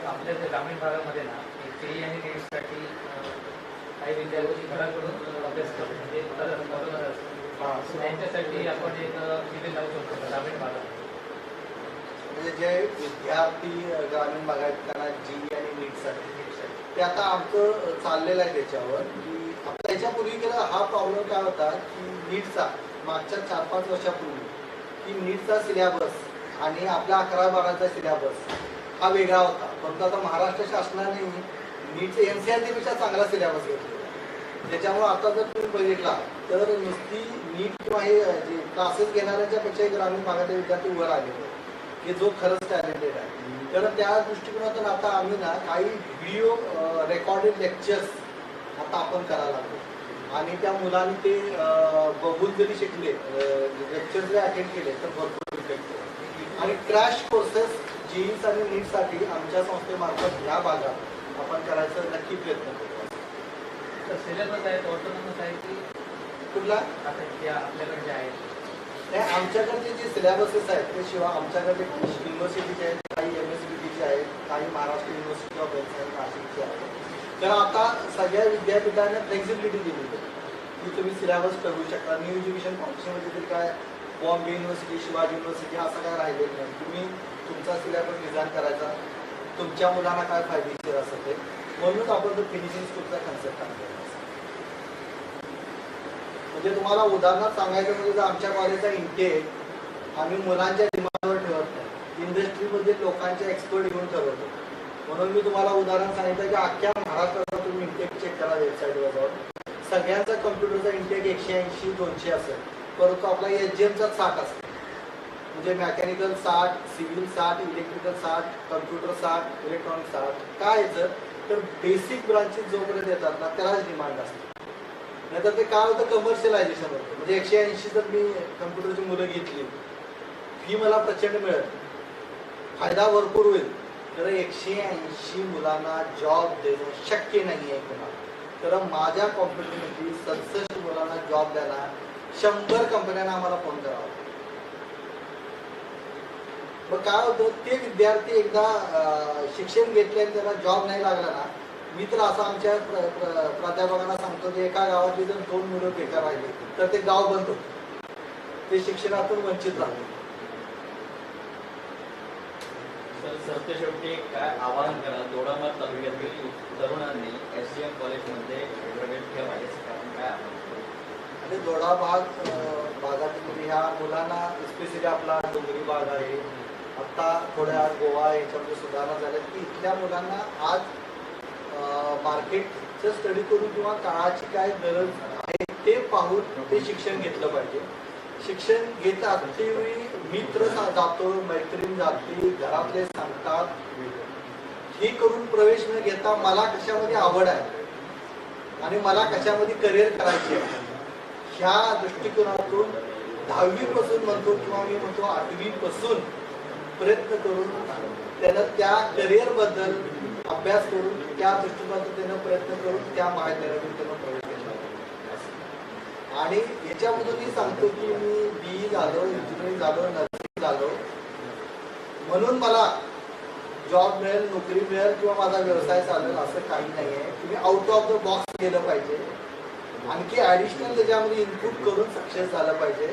आपल्या ग्रामीण भागामध्ये ना KE आणि NEETसाठी काही विद्यार्थी घराकडून अभ्यास करतात, म्हणजे त्यांच्यासाठी आपण एक तिथे लावू शकतो ग्रामीण भागात. म्हणजे जे विद्यार्थी ग्रामीण भागात त्यांना GE आणि NEETसाठी ते आता आमचं चाललेलं आहे त्याच्यावर की आता याच्यापूर्वी केला हा प्रॉब्लेम काय होता की नीटचा मागच्या 4-5 वर्षापूर्वी की नीटचा सिलेबस आणि आपल्या 11-12चा सिलेबस हा वेगळा होता. परंतु आता महाराष्ट्र शासनाने नीटचा NCERT-पेक्षा चांगला सिलेबस घेतलेला. त्याच्यामुळे आता जर तुम्ही बघितला तर नुसती नीट किंवा हे जे क्लासेस घेणाऱ्यांच्या पेक्षा ग्रामीण भागातील विद्यार्थी वर आलेले की जो खरंच टॅलेंटेड आहे. तर त्या दृष्टिकोनातून आता आम्ही ना काही व्हिडिओ रेकॉर्डेड लेक्चर्स आता आपण करायला लागलो आणि त्या मुलांनी ते बघून जरी शिकले, लेक्चर जरी अटेंड केले तर भरपूर इफेक्ट. आणि क्रॅश कोर्सेस GEs आणि NEETसाठी आमच्या संस्थेमार्फत ह्या भागात आपण करायचा नक्की प्रयत्न करतो. तर सिलेबस आहे ऑटोनॉमस आहे की कुठला आता त्या आपल्याकडे जे आहे नाही, आमच्याकडचे जे सिलेबसेस आहेत ते शिवाय आमच्याकडे युनिव्हर्सिटीचे आहेत, काही MSBTचे आहेत, काही Maharashtra university of health science नाशिकचे आहेत. तर आता सगळ्या विद्यापीठांना फ्लेक्झिबिलिटी दिली की तुम्ही सिलेबस ठरवू शकता. न्यू एज्युकेशन पॉलिसीमध्ये तरी काय बॉम्बे युनिव्हर्सिटी, शिवाजी युनिव्हर्सिटी असं काय राहिलेलं नाही. तुम्ही तुमचा सिलेबस डिझाईन करायचा, तुमच्या मुलांना काय फायदेशीर असं ते. म्हणूनच आपण तो फिनिशिंग स्कूलचा कन्सेप्ट आणलेला. म्हणजे तुम्हाला उदाहरणार्थ सांगायचं म्हणजे जर आमच्या कॉलेजचा इंटेक आम्ही मुलांच्या डिमांडवर ठेवत नाही, इंडस्ट्रीमध्ये लोकांचे एक्सपर्ट घेऊन ठरवतो. म्हणून मी तुम्हाला उदाहरण सांगितलं की अख्ख्या महाराष्ट्राचा तुम्ही इंटेक चेक करा वेबसाईटवर जाऊन. सगळ्यांचा कम्प्युटरचा इंटेक 180-200 असेल, परंतु आपला HGMचा 60 असेल. म्हणजे mechanical 60, civil 60, electrical 60, computer 60, electronic 60. काय यायचं तर बेसिक ब्रांचेस जोपर्यंत येतात ना त्यालाच डिमांड असते. नाहीतर ते काय होतं कमर्शियलायझेशन होतं. म्हणजे 180 जर मी कम्प्युटरची मुलं घेतली, फी मला प्रचंड मिळेल, फायदा भरपूर होईल. तर 180 मुलांना जॉब देणं शक्य नाही आहे कुणाला. तर माझ्या कॉम्प्युटरमध्ये 67 मुलांना जॉब द्यायला 100 कंपन्यांना आम्हाला फोन करावा. मग काय होतं ते विद्यार्थी एकदा शिक्षण घेतले आणि त्याला जॉब नाही लागला ना, मी तर असं आमच्या प्राध्यापकांना सांगतो की एका गावातली जर 2 मुलं बेकार राहिली तर ते गाव बंद होतं, ते शिक्षणातून वंचित राहते. तर सरतेशेवटी काय आवाहन करा दोडामार्ग तालुक्यातील तरुणांनी SCM कॉलेजमध्ये प्रवेश घ्यावा याचं कारण काय आवाहन करा? आणि दोडा भागातील ह्या मुलांना स्पेशली आपला डोंगरी भाग आहे, आत्ता थोड्या गोवा याच्यामध्ये सुधारणा झाल्या की इथल्या मुलांना आज मार्केटचं स्टडी करून किंवा काळाची काय गरज आहे ते पाहून ते शिक्षण घेतलं पाहिजे. शिक्षण घेतात त्यावेळी मित्र जातो, मैत्रीण जाते, घरातले सांगतात, हे करून प्रवेश न घेता मला कशामध्ये आवड आहे आणि मला कशामध्ये करिअर करायचे आहे ह्या दृष्टिकोनातून 10वी पासून म्हणतो किंवा मी म्हणतो 8वी पासून प्रयत्न करून त्यानं त्या करिअर बद्दल अभ्यास करून त्या दृष्टिकोनातून त्यानं प्रयत्न करून त्या महाविद्यालयातून त्यानं प्रवेश केला. आणि याच्यामधूनही सांगतो की मी BE झालो, इंजिनिअरिंग झालो, नर्सिंग झालो म्हणून मला जॉब मिळेल, नोकरी मिळेल किंवा माझा व्यवसाय चालेल असं काही नाही आहे. तुम्ही आउट ऑफ द बॉक्स गेलं पाहिजे, आणखी ॲडिशनल त्याच्यामध्ये इनपुट करून सक्सेस झालं पाहिजे,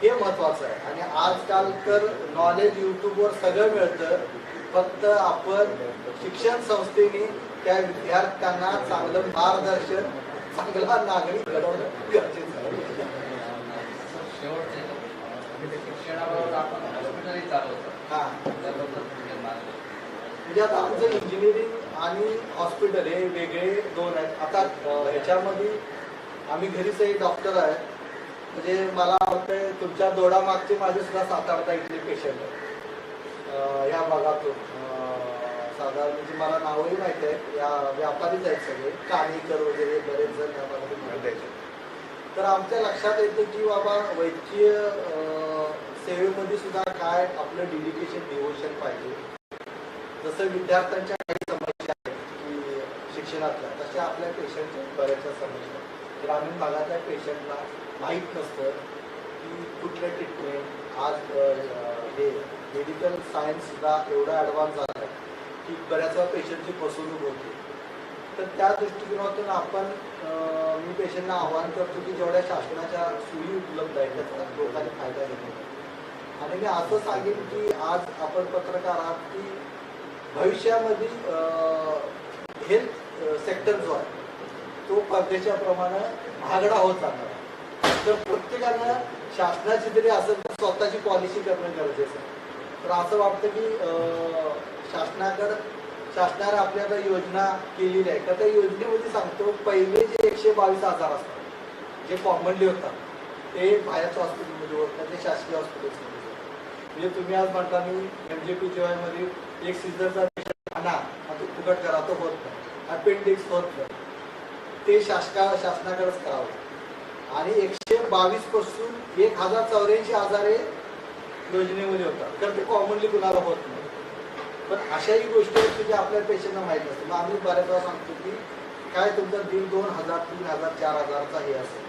हे महत्वाचं आहे. आणि आजकाल तर नॉलेज यूट्यूबवर सगळं मिळतं, फक्त आपण शिक्षण संस्थेने त्या विद्यार्थ्यांना चांगलं मार्गदर्शन, चांगला नागरिक घडवणं गरजेचं आहे. शेवटचे शिक्षणाबरोबर आपण हॉस्पिटलही चालवतो. हां, त्याबद्दल तुमचे मार्ग. म्हणजे आता आमचं इंजिनिअरिंग आणि हॉस्पिटल हे वेगळे दोन आहेत. आता ह्याच्यामध्ये आम्ही घरीच एक डॉक्टर आहे, म्हणजे मला वाटतं तुमच्या दोडा मागचे माझे सुद्धा 7-8 इथले पेशंट आहेत या भागातून. साधारण म्हणजे मला नावही माहिती आहे, या व्यापारीच आहेत सगळे, काणीकर वगैरे बरेच जण या भागातून माहिती आहेत. तर आमच्या लक्षात येतं की बाबा वैद्यकीय सेवेमध्ये सुद्धा काय आपलं डेडिकेशन, डिव्होशन पाहिजे. जसं विद्यार्थ्यांच्या काही समस्या आहेत की शिक्षणातल्या, तशा आपल्या पेशंटच्या बऱ्याचशा समस्या. ग्रामीण भागातल्या पेशंटला माहीत नसतं की कुठलं ट्रीटमेंट. आज हे मेडिकल सायन्स सुद्धा एवढा ॲडव्हान्स झाला आहे की बऱ्याच वेळा पेशंटची फसवणूक होते. तर त्या दृष्टिकोनातून आपण मी पेशंटला आवाहन करतो की जेवढ्या शासनाच्या सोयी उपलब्ध आहेत त्याचा लोकांनी फायदा घेतो. आणि मी असं सांगेन की आज आपण पत्रकार आहात की भविष्यामध्ये हेल्थ सेक्टर जो आहे तो परदेशा प्रमाणे महागडा होत जाणार. तर प्रत्येकानं शासनाची जरी असेल तर स्वतःची पॉलिसी करणं गरजेचं आहे. तर असं वाटतं की शासनाने आपल्याला योजना केलेली आहे. तर त्या योजनेमध्ये सांगतो पहिले जे 122,000 असतात जे कॉमनली होतात ते बाहेरच्या हॉस्पिटलमध्ये होत नाही, ते शासकीय हॉस्पिटल्समध्ये होतात. म्हणजे तुम्ही आज म्हणता मी MJPGY मध्ये एक सिझरचा पेशंट आणा तो फुकट करा, तो होत नाही. अपेंडिक्स होत नाही, ते शासनाकडेच करावं. आणि 122 पासून 1084 आजार हे योजनेमध्ये होतात, तर ते कॉमनली कुणाला होत नाही. पण अशाही गोष्टी आहेत की ज्या आपल्या पेशंटना माहीत नसतं. मग आम्ही बऱ्याच वेळा सांगतो की काय तुमचा 1,500, 2,000, 4,000चा हे असेल.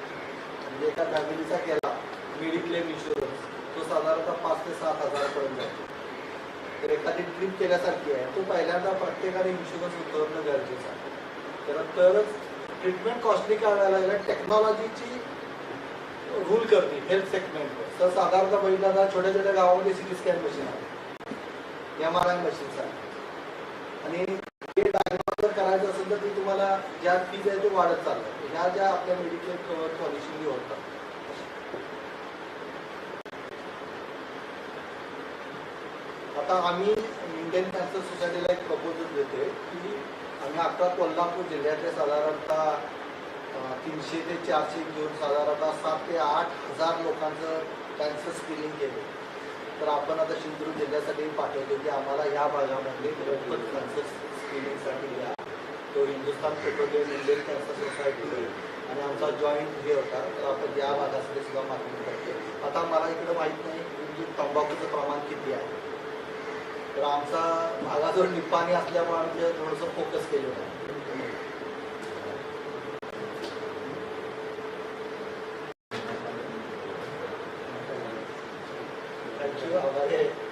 म्हणजे एका फॅमिलीचा केला मेडिक्लेम इन्शुरन्स तो साधारणतः 5,000 ते 7,000 पर्यंत जातो. तर एखादी ट्रीप केल्यासारखी आहे, तो पहिल्यांदा प्रत्येकाने इन्शुरन्स उतरवणं गरजेचं आहे. तरच ट्रीटमेंट कॉस्टली काय व्हायला लागलं, टेक्नॉलॉजीची रूल करते हेल्थ सेगमेंटवर. तर साधारणतः बघितला छोट्या छोट्या गावामध्ये CT स्कॅन मशीन आहे, MRI मशीन्स आहे. आणि हे डायग्नोस जर करायचं असेल तर ती तुम्हाला ज्या फीज आहे ते वाढत चाललं. ह्या ज्या आपल्या मेडिकल कव्हर पॉलिसीमध्ये होतात. आता आम्ही इंडियन कॅन्सर सोसायटीला एक प्रपोजल देतोय की आम्ही आता कोल्हापूर जिल्ह्यातले साधारणतः 300 ते 400 घेऊन साधारणतः 7,000 ते 8,000 लोकांचं कॅन्सर स्क्रीनिंग केलं. तर आपण आता सिंधुदुर्ग जिल्ह्यासाठी पाठवतो की आम्हाला ह्या भागामध्ये मोफत कॅन्सर स्क्रीनिंगसाठी द्या. तो Hindustan petroleum Indian cancer society आणि आमचा जॉईंट हे होता. तर आपण या भागासाठी सुद्धा मागणी करतो. आता मला इकडं माहीत नाही की तंबाखूचं प्रमाण किती आहे, तर आमचा भागाजवळ निपाणी असल्यामुळे आम्ही थोडंसं फोकस केलेलं आहे. थँक्यू.